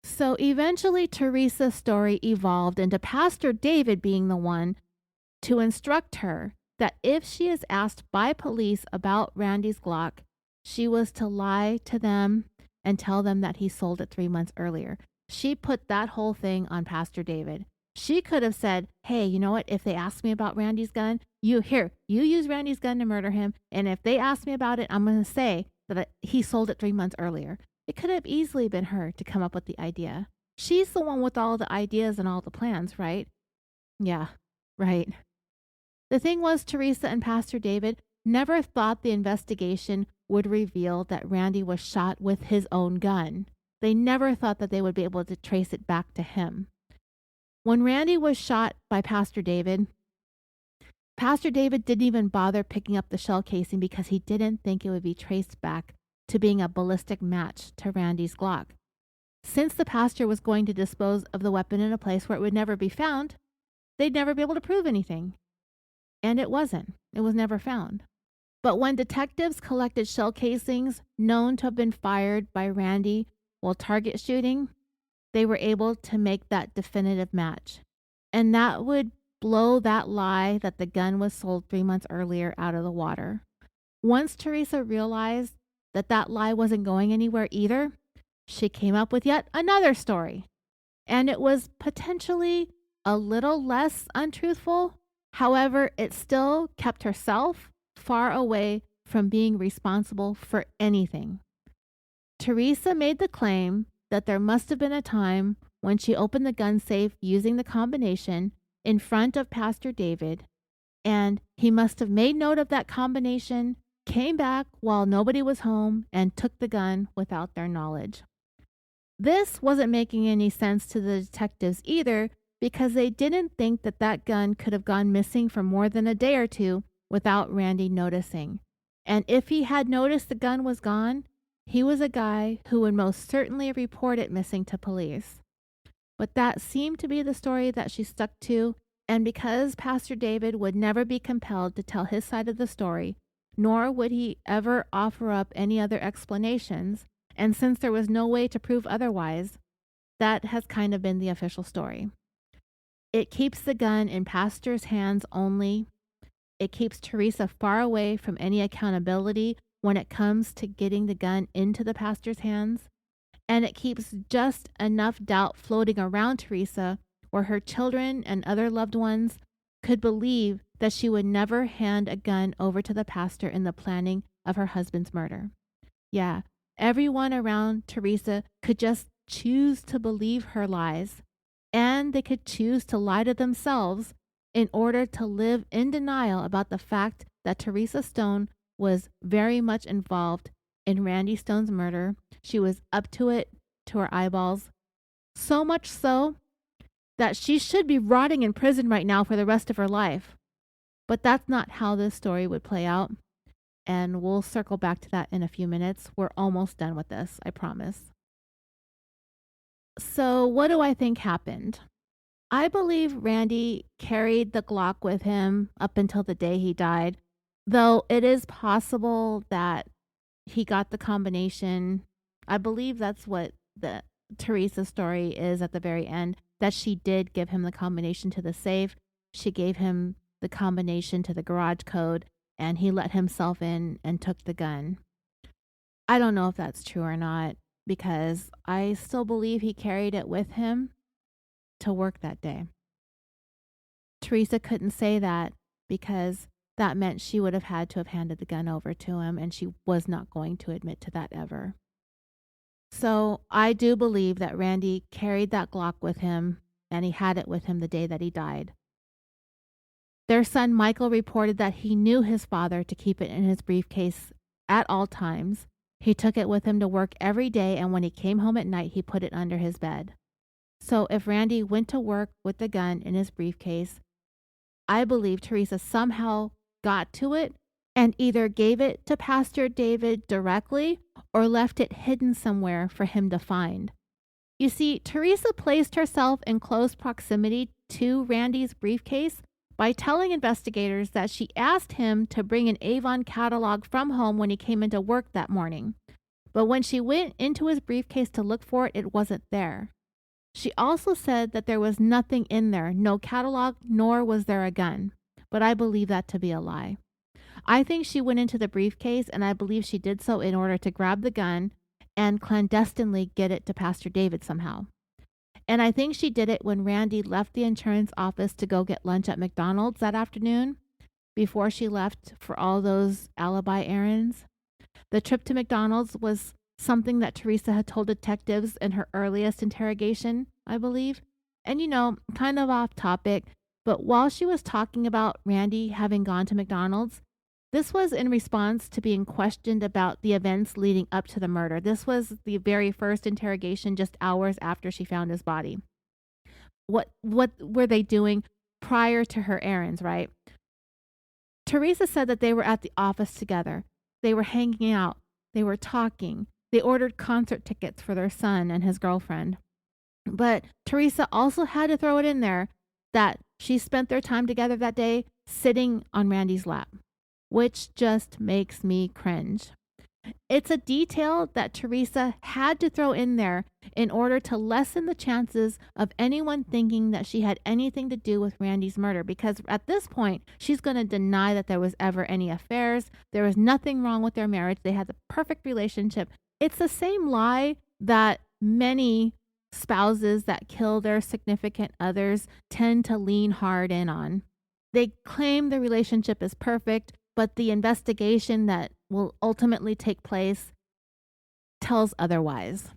So eventually, Teresa's story evolved into Pastor David being the one to instruct her that if she is asked by police about Randy's Glock, she was to lie to them and tell them that he sold it 3 months earlier. She put that whole thing on Pastor David. She could have said, hey, you know what? If they ask me about Randy's gun, you use Randy's gun to murder him. And if they ask me about it, I'm going to say that he sold it 3 months earlier. It could have easily been her to come up with the idea. She's the one with all the ideas and all the plans, right? Yeah, right. The thing was, Teresa and Pastor David never thought the investigation would reveal that Randy was shot with his own gun. They never thought that they would be able to trace it back to him. When Randy was shot by Pastor David didn't even bother picking up the shell casing because he didn't think it would be traced back to being a ballistic match to Randy's Glock. Since the pastor was going to dispose of the weapon in a place where it would never be found, they'd never be able to prove anything. And it wasn't. It was never found. But when detectives collected shell casings known to have been fired by Randy while target shooting, they were able to make that definitive match. And that would blow that lie that the gun was sold 3 months earlier out of the water. Once Teresa realized that that lie wasn't going anywhere either, she came up with yet another story. And it was potentially a little less untruthful. However, it still kept herself far away from being responsible for anything. Teresa made the claim that there must have been a time when she opened the gun safe using the combination in front of Pastor David, and he must have made note of that combination, came back while nobody was home, and took the gun without their knowledge. This wasn't making any sense to the detectives either, because they didn't think that that gun could have gone missing for more than a day or two without Randy noticing. And if he had noticed the gun was gone, he was a guy who would most certainly report it missing to police. But that seemed to be the story that she stuck to, and because Pastor David would never be compelled to tell his side of the story, nor would he ever offer up any other explanations, and since there was no way to prove otherwise, that has kind of been the official story. It keeps the gun in Pastor's hands only. It keeps Teresa far away from any accountability when it comes to getting the gun into the pastor's hands. And it keeps just enough doubt floating around Teresa where her children and other loved ones could believe that she would never hand a gun over to the pastor in the planning of her husband's murder. Yeah, everyone around Teresa could just choose to believe her lies, and they could choose to lie to themselves in order to live in denial about the fact that Teresa Stone was very much involved in Randy Stone's murder. She was up to it to her eyeballs, so much so that she should be rotting in prison right now for the rest of her life. But that's not how this story would play out, and we'll circle back to that in a few minutes. We're almost done with this, I promise. So what do I think happened? I believe Randy carried the Glock with him up until the day he died, though it is possible that he got the combination. I believe that's what the Teresa story is at the very end, that she did give him the combination to the safe. She gave him the combination to the garage code, and he let himself in and took the gun. I don't know if that's true or not, because I still believe he carried it with him to work that day. Teresa couldn't say that because that meant she would have had to have handed the gun over to him, and she was not going to admit to that ever. So I do believe that Randy carried that Glock with him, and he had it with him the day that he died. Their son Michael reported that he knew his father to keep it in his briefcase at all times. He took it with him to work every day, and when he came home at night, he put it under his bed. So if Randy went to work with the gun in his briefcase, I believe Teresa somehow got to it and either gave it to Pastor David directly or left it hidden somewhere for him to find. You see, Teresa placed herself in close proximity to Randy's briefcase by telling investigators that she asked him to bring an Avon catalog from home when he came into work that morning. But when she went into his briefcase to look for it, it wasn't there. She also said that there was nothing in there, no catalog, nor was there a gun. But I believe that to be a lie. I think she went into the briefcase, and I believe she did so in order to grab the gun and clandestinely get it to Pastor David somehow. And I think she did it when Randy left the insurance office to go get lunch at McDonald's that afternoon before she left for all those alibi errands. The trip to McDonald's was something that Teresa had told detectives in her earliest interrogation, I believe. And kind of off topic, but while she was talking about Randy having gone to McDonald's, this was in response to being questioned about the events leading up to the murder. This was the very first interrogation just hours after she found his body. What were they doing prior to her errands, right? Teresa said that they were at the office together. They were hanging out. They were talking. They ordered concert tickets for their son and his girlfriend. But Teresa also had to throw it in there that she spent their time together that day sitting on Randy's lap, which just makes me cringe. It's a detail that Teresa had to throw in there in order to lessen the chances of anyone thinking that she had anything to do with Randy's murder, because at this point, she's going to deny that there was ever any affairs. There was nothing wrong with their marriage. They had the perfect relationship. It's the same lie that many spouses that kill their significant others tend to lean hard in on. They claim the relationship is perfect, but the investigation that will ultimately take place tells otherwise.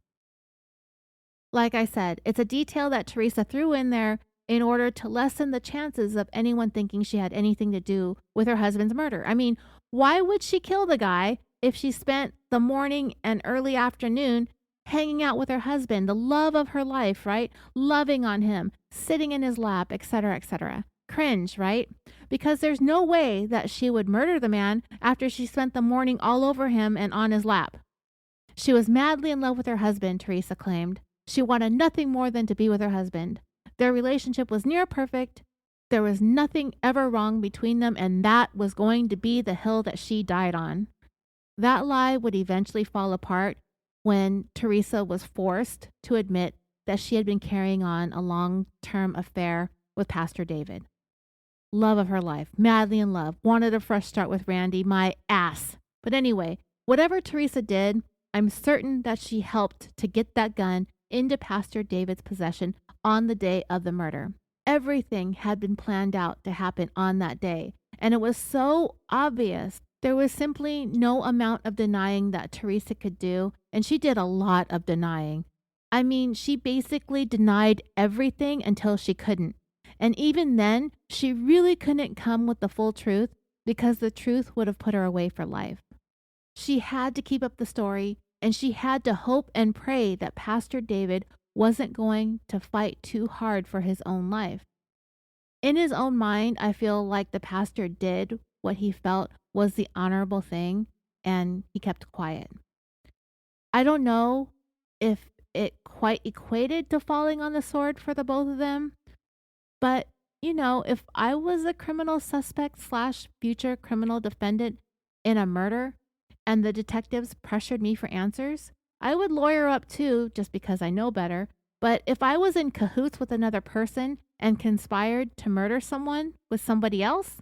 Like I said, it's a detail that Teresa threw in there in order to lessen the chances of anyone thinking she had anything to do with her husband's murder. I mean, why would she kill the guy if she spent the morning and early afternoon hanging out with her husband, the love of her life, right? Loving on him, sitting in his lap, etc., etc. Cringe, right? Because there's no way that she would murder the man after she spent the morning all over him and on his lap. She was madly in love with her husband, Teresa claimed. She wanted nothing more than to be with her husband. Their relationship was near perfect. There was nothing ever wrong between them, and that was going to be the hill that she died on. That lie would eventually fall apart when Teresa was forced to admit that she had been carrying on a long-term affair with Pastor David. Love of her life, madly in love, wanted a fresh start with Randy, my ass. But anyway, whatever Teresa did, I'm certain that she helped to get that gun into Pastor David's possession on the day of the murder. Everything had been planned out to happen on that day, and it was so obvious. There was simply no amount of denying that Teresa could do, and she did a lot of denying. I mean, she basically denied everything until she couldn't. And even then, she really couldn't come with the full truth because the truth would have put her away for life. She had to keep up the story, and she had to hope and pray that Pastor David wasn't going to fight too hard for his own life. In his own mind, I feel like the pastor did what he felt was the honorable thing, and he kept quiet. I don't know if it quite equated to falling on the sword for the both of them, but, if I was a criminal suspect / future criminal defendant in a murder and the detectives pressured me for answers, I would lawyer up too, just because I know better. But if I was in cahoots with another person and conspired to murder someone with somebody else,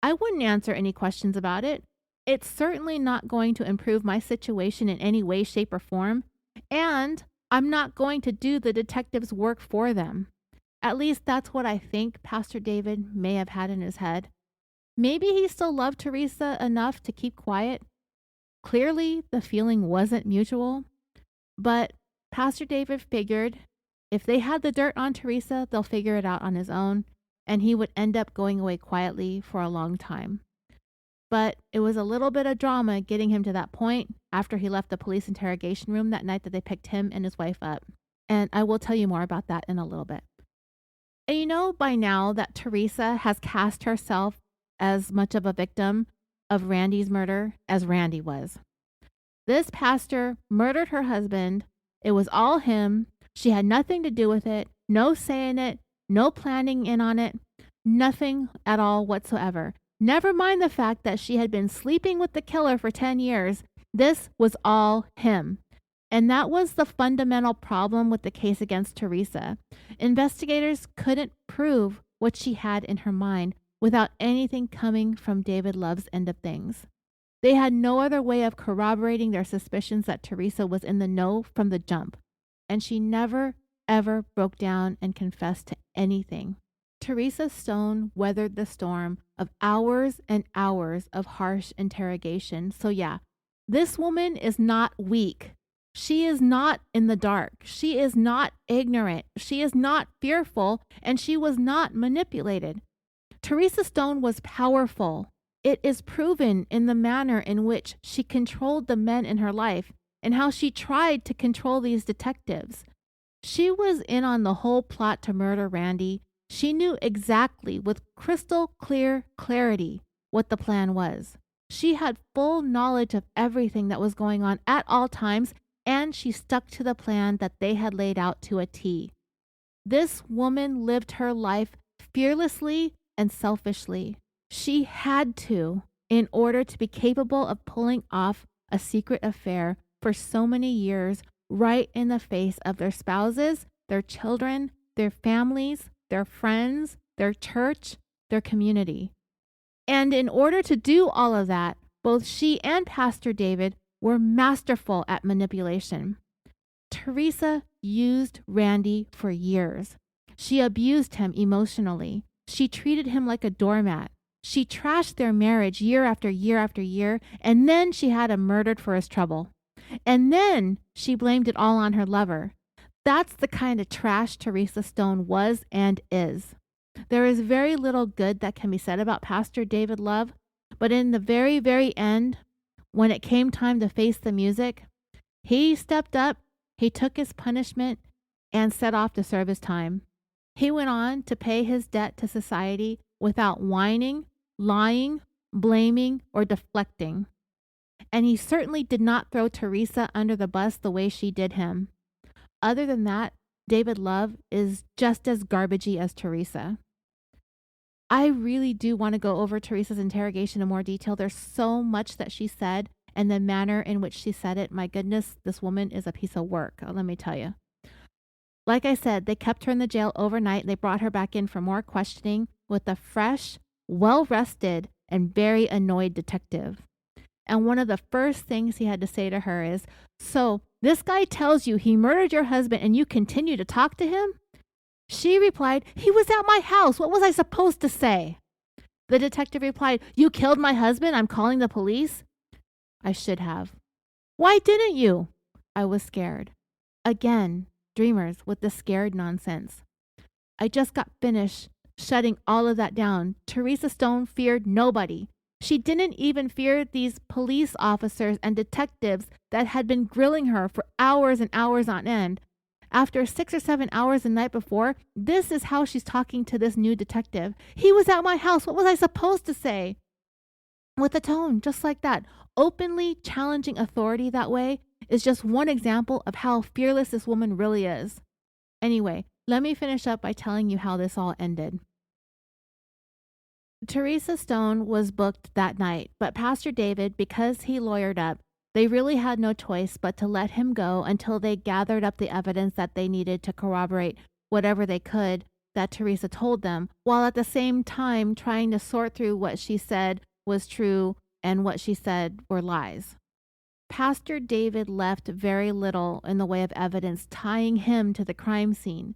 I wouldn't answer any questions about it. It's certainly not going to improve my situation in any way, shape, or form. And I'm not going to do the detectives' work for them. At least that's what I think Pastor David may have had in his head. Maybe he still loved Teresa enough to keep quiet. Clearly, the feeling wasn't mutual. But Pastor David figured if they had the dirt on Teresa, they'll figure it out on his own, and he would end up going away quietly for a long time. But it was a little bit of drama getting him to that point after he left the police interrogation room that night that they picked him and his wife up. And I will tell you more about that in a little bit. And you know by now that Teresa has cast herself as much of a victim of Randy's murder as Randy was. This pastor murdered her husband. It was all him. She had nothing to do with it, no say in it, no planning in on it, nothing at all whatsoever. Never mind the fact that she had been sleeping with the killer for 10 years. This was all him. And that was the fundamental problem with the case against Teresa. Investigators couldn't prove what she had in her mind without anything coming from David Love's end of things. They had no other way of corroborating their suspicions that Teresa was in the know from the jump. And she never, ever broke down and confessed to anything. Teresa Stone weathered the storm of hours and hours of harsh interrogation. So yeah, this woman is not weak. She is not in the dark. She is not ignorant. She is not fearful, and she was not manipulated. Teresa Stone was powerful. It is proven in the manner in which she controlled the men in her life and how she tried to control these detectives. She was in on the whole plot to murder Randy. She knew exactly, with crystal clear clarity, what the plan was. She had full knowledge of everything that was going on at all times, and she stuck to the plan that they had laid out to a T. This woman lived her life fearlessly and selfishly. She had to, in order to be capable of pulling off a secret affair for so many years, right in the face of their spouses, their children, their families, their friends, their church, their community. And in order to do all of that, both she and Pastor David were masterful at manipulation. Teresa used Randy for years. She abused him emotionally. She treated him like a doormat. She trashed their marriage year after year after year, and then she had him murdered for his trouble. And then she blamed it all on her lover. That's the kind of trash Teresa Stone was and is. There is very little good that can be said about Pastor David Love, but in the very, very end, when it came time to face the music, he stepped up, he took his punishment, and set off to serve his time. He went on to pay his debt to society without whining, lying, blaming, or deflecting. And he certainly did not throw Teresa under the bus the way she did him. Other than that, David Love is just as garbagey as Teresa. I really do want to go over Teresa's interrogation in more detail. There's so much that she said, and the manner in which she said it. My goodness, this woman is a piece of work. Let me tell you. Like I said, they kept her in the jail overnight. They brought her back in for more questioning with a fresh, well-rested, and very annoyed detective. And one of the first things he had to say to her is, "So, this guy tells you he murdered your husband and you continue to talk to him?" She replied, "He was at my house. What was I supposed to say?" The detective replied, "You killed my husband. I'm calling the police." I should have. "Why didn't you?" I was scared. Again, dreamers with the scared nonsense. I just got finished shutting all of that down. Teresa Stone feared nobody. She didn't even fear these police officers and detectives that had been grilling her for hours and hours on end. After 6 or 7 hours the night before, this is how she's talking to this new detective. "He was at my house. What was I supposed to say?" With a tone just like that. Openly challenging authority that way is just one example of how fearless this woman really is. Anyway, let me finish up by telling you how this all ended. Teresa Stone was booked that night, but Pastor David, because he lawyered up, they really had no choice but to let him go until they gathered up the evidence that they needed to corroborate whatever they could that Teresa told them, while at the same time trying to sort through what she said was true and what she said were lies. Pastor David left very little in the way of evidence tying him to the crime scene.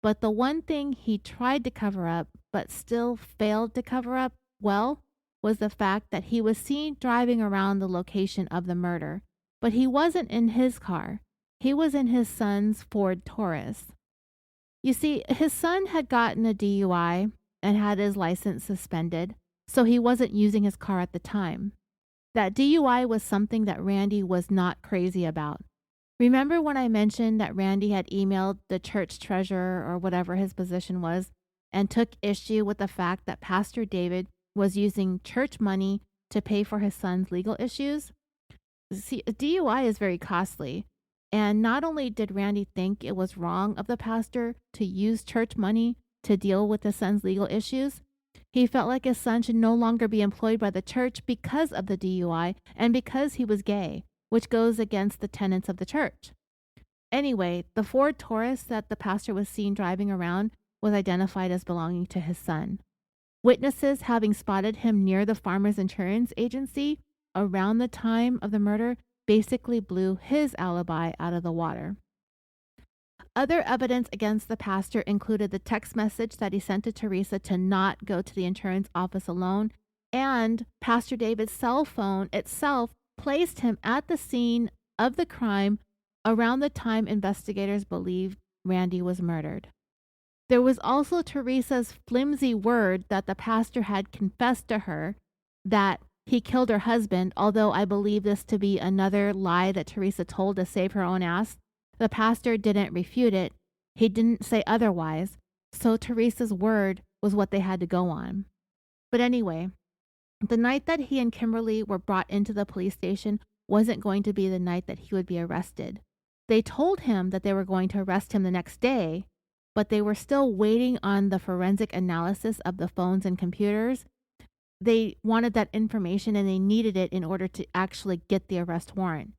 But the one thing he tried to cover up, but still failed to cover up well, was the fact that he was seen driving around the location of the murder. But he wasn't in his car. He was in his son's Ford Taurus. You see, his son had gotten a DUI and had his license suspended, so he wasn't using his car at the time. That DUI was something that Randy was not crazy about. Remember when I mentioned that Randy had emailed the church treasurer or whatever his position was and took issue with the fact that Pastor David was using church money to pay for his son's legal issues? See, a DUI is very costly. And not only did Randy think it was wrong of the pastor to use church money to deal with his son's legal issues, he felt like his son should no longer be employed by the church because of the DUI and because he was gay, which goes against the tenets of the church. Anyway, the Ford Taurus that the pastor was seen driving around was identified as belonging to his son. Witnesses having spotted him near the farmer's insurance agency around the time of the murder basically blew his alibi out of the water. Other evidence against the pastor included the text message that he sent to Teresa to not go to the insurance office alone, and Pastor David's cell phone itself placed him at the scene of the crime around the time investigators believed Randy was murdered. There was also Teresa's flimsy word that the pastor had confessed to her that he killed her husband, although I believe this to be another lie that Teresa told to save her own ass. The pastor didn't refute it. He didn't say otherwise, so Teresa's word was what they had to go on. But anyway, the night that he and Kimberly were brought into the police station wasn't going to be the night that he would be arrested. They told him that they were going to arrest him the next day, but they were still waiting on the forensic analysis of the phones and computers. They wanted that information and they needed it in order to actually get the arrest warrant.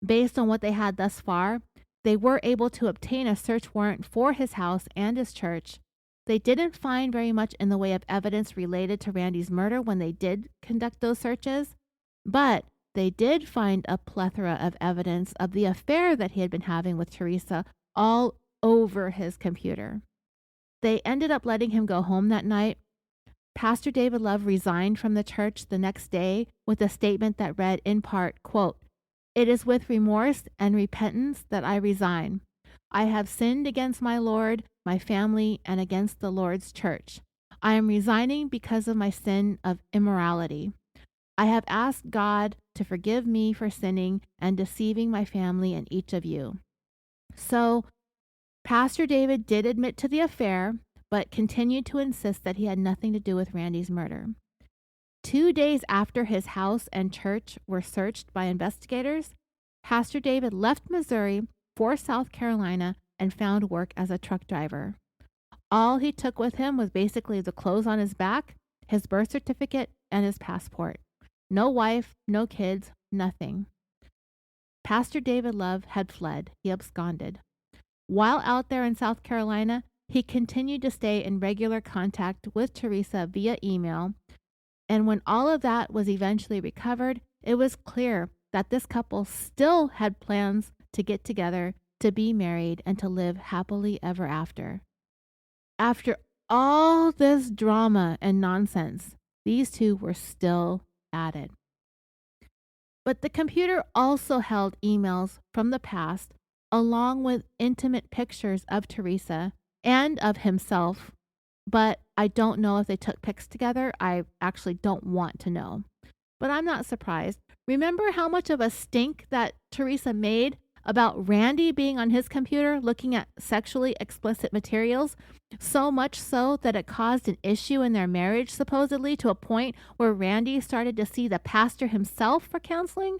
Based on what they had thus far, they were able to obtain a search warrant for his house and his church. They didn't find very much in the way of evidence related to Randy's murder when they did conduct those searches, but they did find a plethora of evidence of the affair that he had been having with Teresa all over his computer. They ended up letting him go home that night. Pastor David Love resigned from the church the next day with a statement that read in part, quote, "It is with remorse and repentance that I resign. I have sinned against my Lord, my family, and against the Lord's church. I am resigning because of my sin of immorality. I have asked God to forgive me for sinning and deceiving my family and each of you." So, Pastor David did admit to the affair, but continued to insist that he had nothing to do with Randy's murder. 2 days after his house and church were searched by investigators, Pastor David left Missouri for South Carolina and found work as a truck driver. All he took with him was basically the clothes on his back, his birth certificate, and his passport. No wife, no kids, nothing. Pastor David Love had fled. He absconded. While out there in South Carolina, he continued to stay in regular contact with Teresa via email. And when all of that was eventually recovered, it was clear that this couple still had plans to get together, to be married, and to live happily ever after. After all this drama and nonsense, these two were still at it. But the computer also held emails from the past, along with intimate pictures of Teresa and of himself. But I don't know if they took pics together. I actually don't want to know. But I'm not surprised. Remember how much of a stink that Teresa made about Randy being on his computer looking at sexually explicit materials? So much so that it caused an issue in their marriage, supposedly, to a point where Randy started to see the pastor himself for counseling.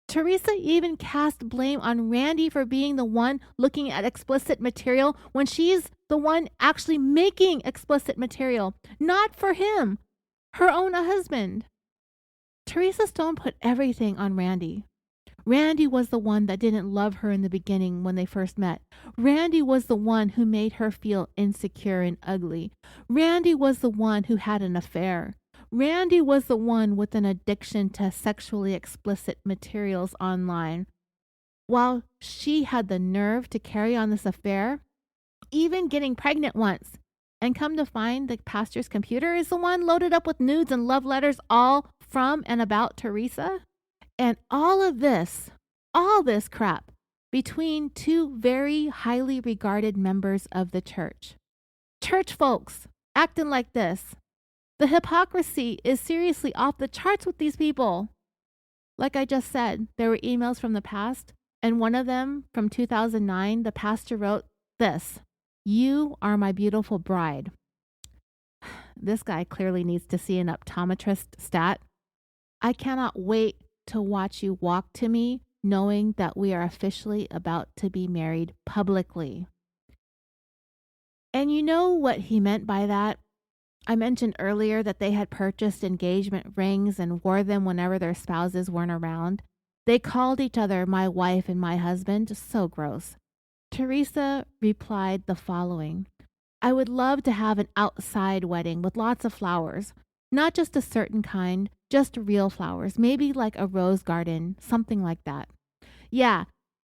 Teresa even cast blame on Randy for being the one looking at explicit material when she's the one actually making explicit material, not for him, her own husband. Teresa Stone put everything on Randy. Randy was the one that didn't love her in the beginning when they first met. Randy was the one who made her feel insecure and ugly. Randy was the one who had an affair. Randy was the one with an addiction to sexually explicit materials online. While she had the nerve to carry on this affair, even getting pregnant once, and come to find the pastor's computer is the one loaded up with nudes and love letters all from and about Teresa. And all this crap between two very highly regarded members of the church. Church folks acting like this. The hypocrisy is seriously off the charts with these people. Like I just said, there were emails from the past, and one of them from 2009, the pastor wrote this: "You are my beautiful bride." This guy clearly needs to see an optometrist stat. "I cannot wait to watch you walk to me, knowing that we are officially about to be married publicly." And you know what he meant by that? I mentioned earlier that they had purchased engagement rings and wore them whenever their spouses weren't around. They called each other my wife and my husband. Just so gross. Teresa replied the following: "I would love to have an outside wedding with lots of flowers. Not just a certain kind, just real flowers, maybe like a rose garden, something like that." Yeah,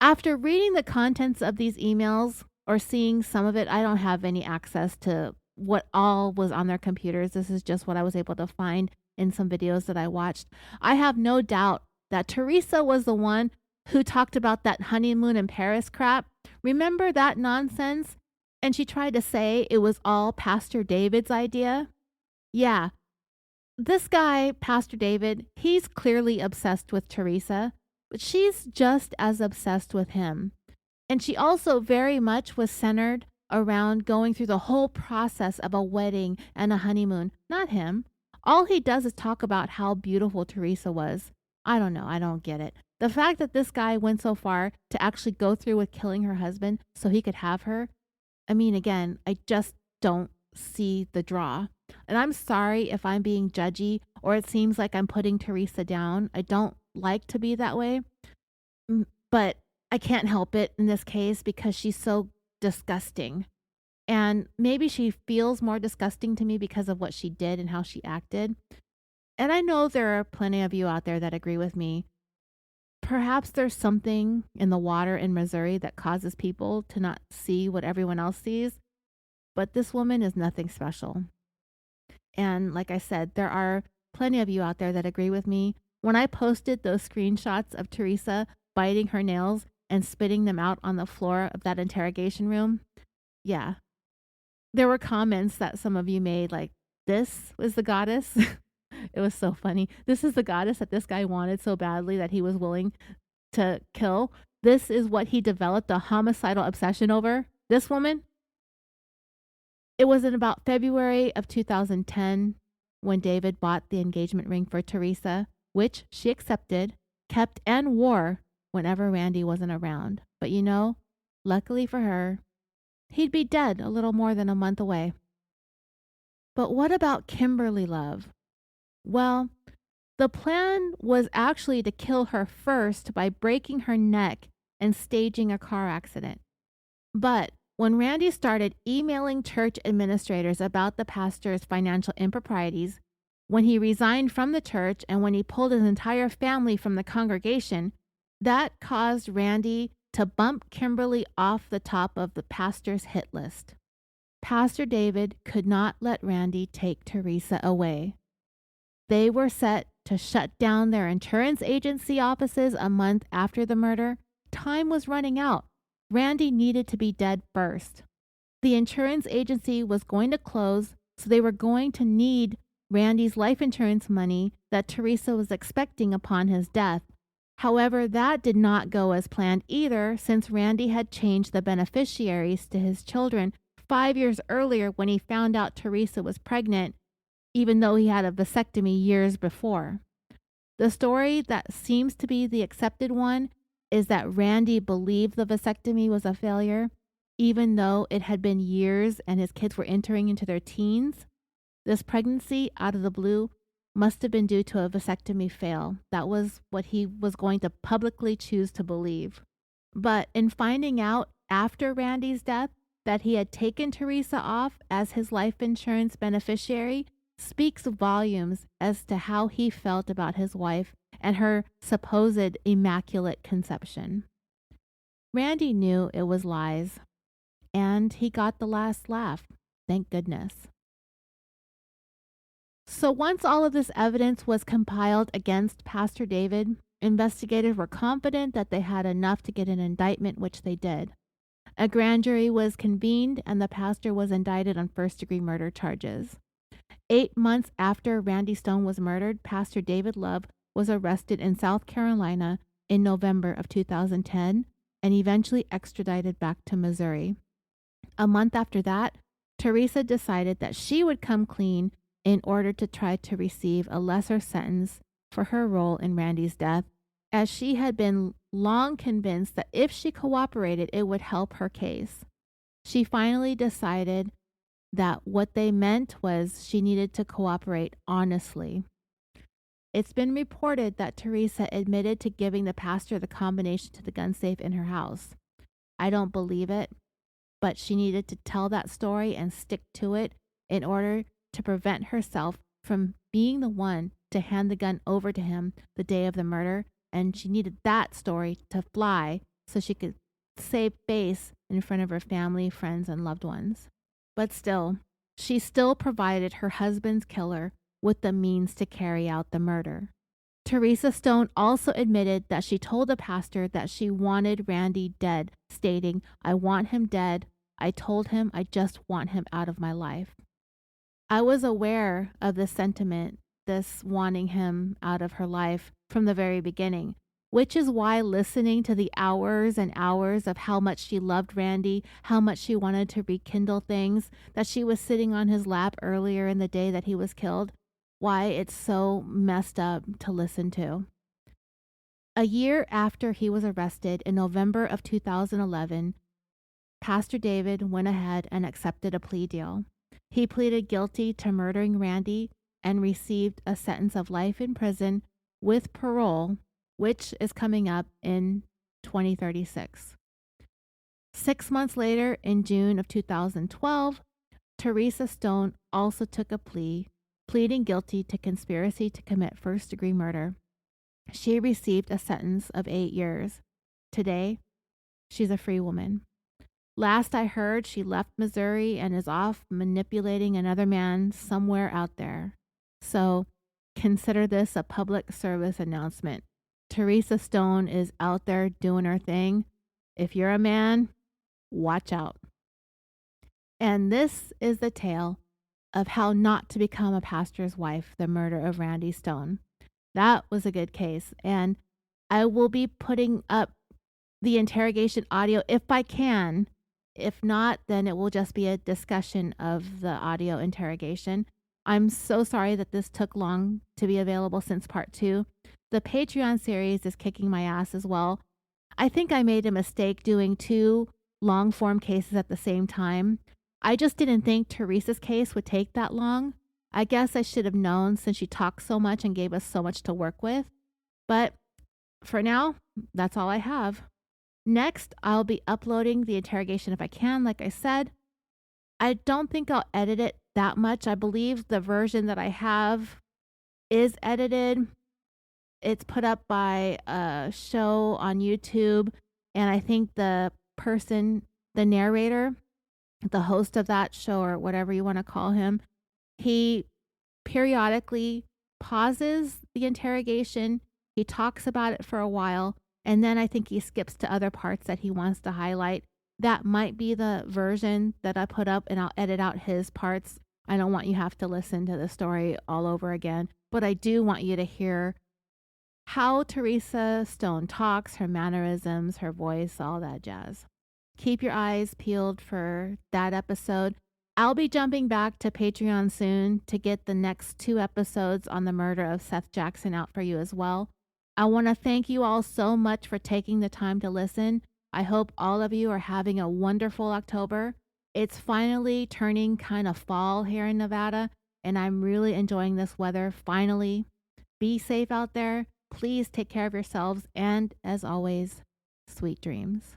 after reading the contents of these emails or seeing some of it, I don't have any access to what all was on their computers. This is just what I was able to find in some videos that I watched. I have no doubt that Teresa was the one who talked about that honeymoon in Paris crap. Remember that nonsense? And she tried to say it was all Pastor David's idea. Yeah. This guy, Pastor David, he's clearly obsessed with Teresa, but she's just as obsessed with him. And she also very much was centered around going through the whole process of a wedding and a honeymoon, not him. All he does is talk about how beautiful Teresa was. I don't know. I don't get it. The fact that this guy went so far to actually go through with killing her husband so he could have her, I mean, again, I just don't see the draw. And I'm sorry if I'm being judgy or it seems like I'm putting Teresa down. I don't like to be that way, but I can't help it in this case because she's so disgusting. And maybe she feels more disgusting to me because of what she did and how she acted. And I know there are plenty of you out there that agree with me. Perhaps there's something in the water in Missouri that causes people to not see what everyone else sees. But this woman is nothing special. And like I said, there are plenty of you out there that agree with me. When I posted those screenshots of Teresa biting her nails and spitting them out on the floor of that interrogation room, yeah, there were comments that some of you made like, "This was the goddess." It was so funny. "This is the goddess that this guy wanted so badly that he was willing to kill. This is what he developed a homicidal obsession over. This woman." It was in about February of 2010 when David bought the engagement ring for Teresa, which she accepted, kept, and wore whenever Randy wasn't around. But luckily for her, he'd be dead a little more than a month away. But what about Kimberly Love? Well, the plan was actually to kill her first by breaking her neck and staging a car accident. But when Randy started emailing church administrators about the pastor's financial improprieties, when he resigned from the church, and when he pulled his entire family from the congregation, that caused Randy to bump Kimberly off the top of the pastor's hit list. Pastor David could not let Randy take Teresa away. They were set to shut down their insurance agency offices a month after the murder. Time was running out. Randy needed to be dead first. The insurance agency was going to close, so they were going to need Randy's life insurance money that Teresa was expecting upon his death. However, that did not go as planned either, since Randy had changed the beneficiaries to his children 5 years earlier when he found out Teresa was pregnant, even though he had a vasectomy years before. The story that seems to be the accepted one is that Randy believed the vasectomy was a failure, even though it had been years and his kids were entering into their teens. This pregnancy, out of the blue, must have been due to a vasectomy fail. That was what he was going to publicly choose to believe. But in finding out after Randy's death that he had taken Teresa off as his life insurance beneficiary, speaks volumes as to how he felt about his wife and her supposed immaculate conception. Randy knew it was lies, and he got the last laugh, thank goodness. So once all of this evidence was compiled against Pastor David, investigators were confident that they had enough to get an indictment, which they did. A grand jury was convened, and the pastor was indicted on first-degree murder charges. 8 months after Randy Stone was murdered, Pastor David Love was arrested in South Carolina in November of 2010 and eventually extradited back to Missouri. A month after that, Teresa decided that she would come clean in order to try to receive a lesser sentence for her role in Randy's death, as she had been long convinced that if she cooperated, it would help her case. She finally decided that what they meant was she needed to cooperate honestly. It's been reported that Teresa admitted to giving the pastor the combination to the gun safe in her house. I don't believe it, but she needed to tell that story and stick to it in order to prevent herself from being the one to hand the gun over to him the day of the murder, and she needed that story to fly so she could save face in front of her family, friends, and loved ones. But still, she still provided her husband's killer with the means to carry out the murder. Teresa Stone also admitted that she told the pastor that she wanted Randy dead, stating, "I want him dead. I told him I just want him out of my life." I was aware of this sentiment, this wanting him out of her life, from the very beginning, which is why listening to the hours and hours of how much she loved Randy, how much she wanted to rekindle things, that she was sitting on his lap earlier in the day that he was killed, why it's so messed up to listen to. A year after he was arrested in November of 2011, Pastor David went ahead and accepted a plea deal. He pleaded guilty to murdering Randy and received a sentence of life in prison with parole, which is coming up in 2036. 6 months later, in June of 2012, Teresa Stone also took a plea, pleading guilty to conspiracy to commit first-degree murder. She received a sentence of 8 years. Today, she's a free woman. Last I heard, she left Missouri and is off manipulating another man somewhere out there. So consider this a public service announcement. Teresa Stone is out there doing her thing. If you're a man, watch out. And this is the tale of how not to become a pastor's wife, the murder of Randy Stone. That was a good case. And I will be putting up the interrogation audio if I can. If not, then it will just be a discussion of the audio interrogation. I'm so sorry that this took long to be available since part 2. The Patreon series is kicking my ass as well. I think I made a mistake doing two long form cases at the same time. I just didn't think Teresa's case would take that long. I guess I should have known since she talked so much and gave us so much to work with. But for now, that's all I have. Next, I'll be uploading the interrogation if I can, like I said. I don't think I'll edit it that much. I believe the version that I have is edited. It's put up by a show on YouTube, and I think the person, the narrator, the host of that show, or whatever you want to call him, he periodically pauses the interrogation. He talks about it for a while, and then I think he skips to other parts that he wants to highlight. That might be the version that I put up, and I'll edit out his parts. I don't want you to have to listen to the story all over again, but I do want you to hear how Teresa Stone talks, her mannerisms, her voice, all that jazz. Keep your eyes peeled for that episode. I'll be jumping back to Patreon soon to get the next 2 episodes on the murder of Seth Jackson out for you as well. I want to thank you all so much for taking the time to listen. I hope all of you are having a wonderful October. It's finally turning kind of fall here in Nevada, and I'm really enjoying this weather finally. Be safe out there. Please take care of yourselves, and as always, sweet dreams.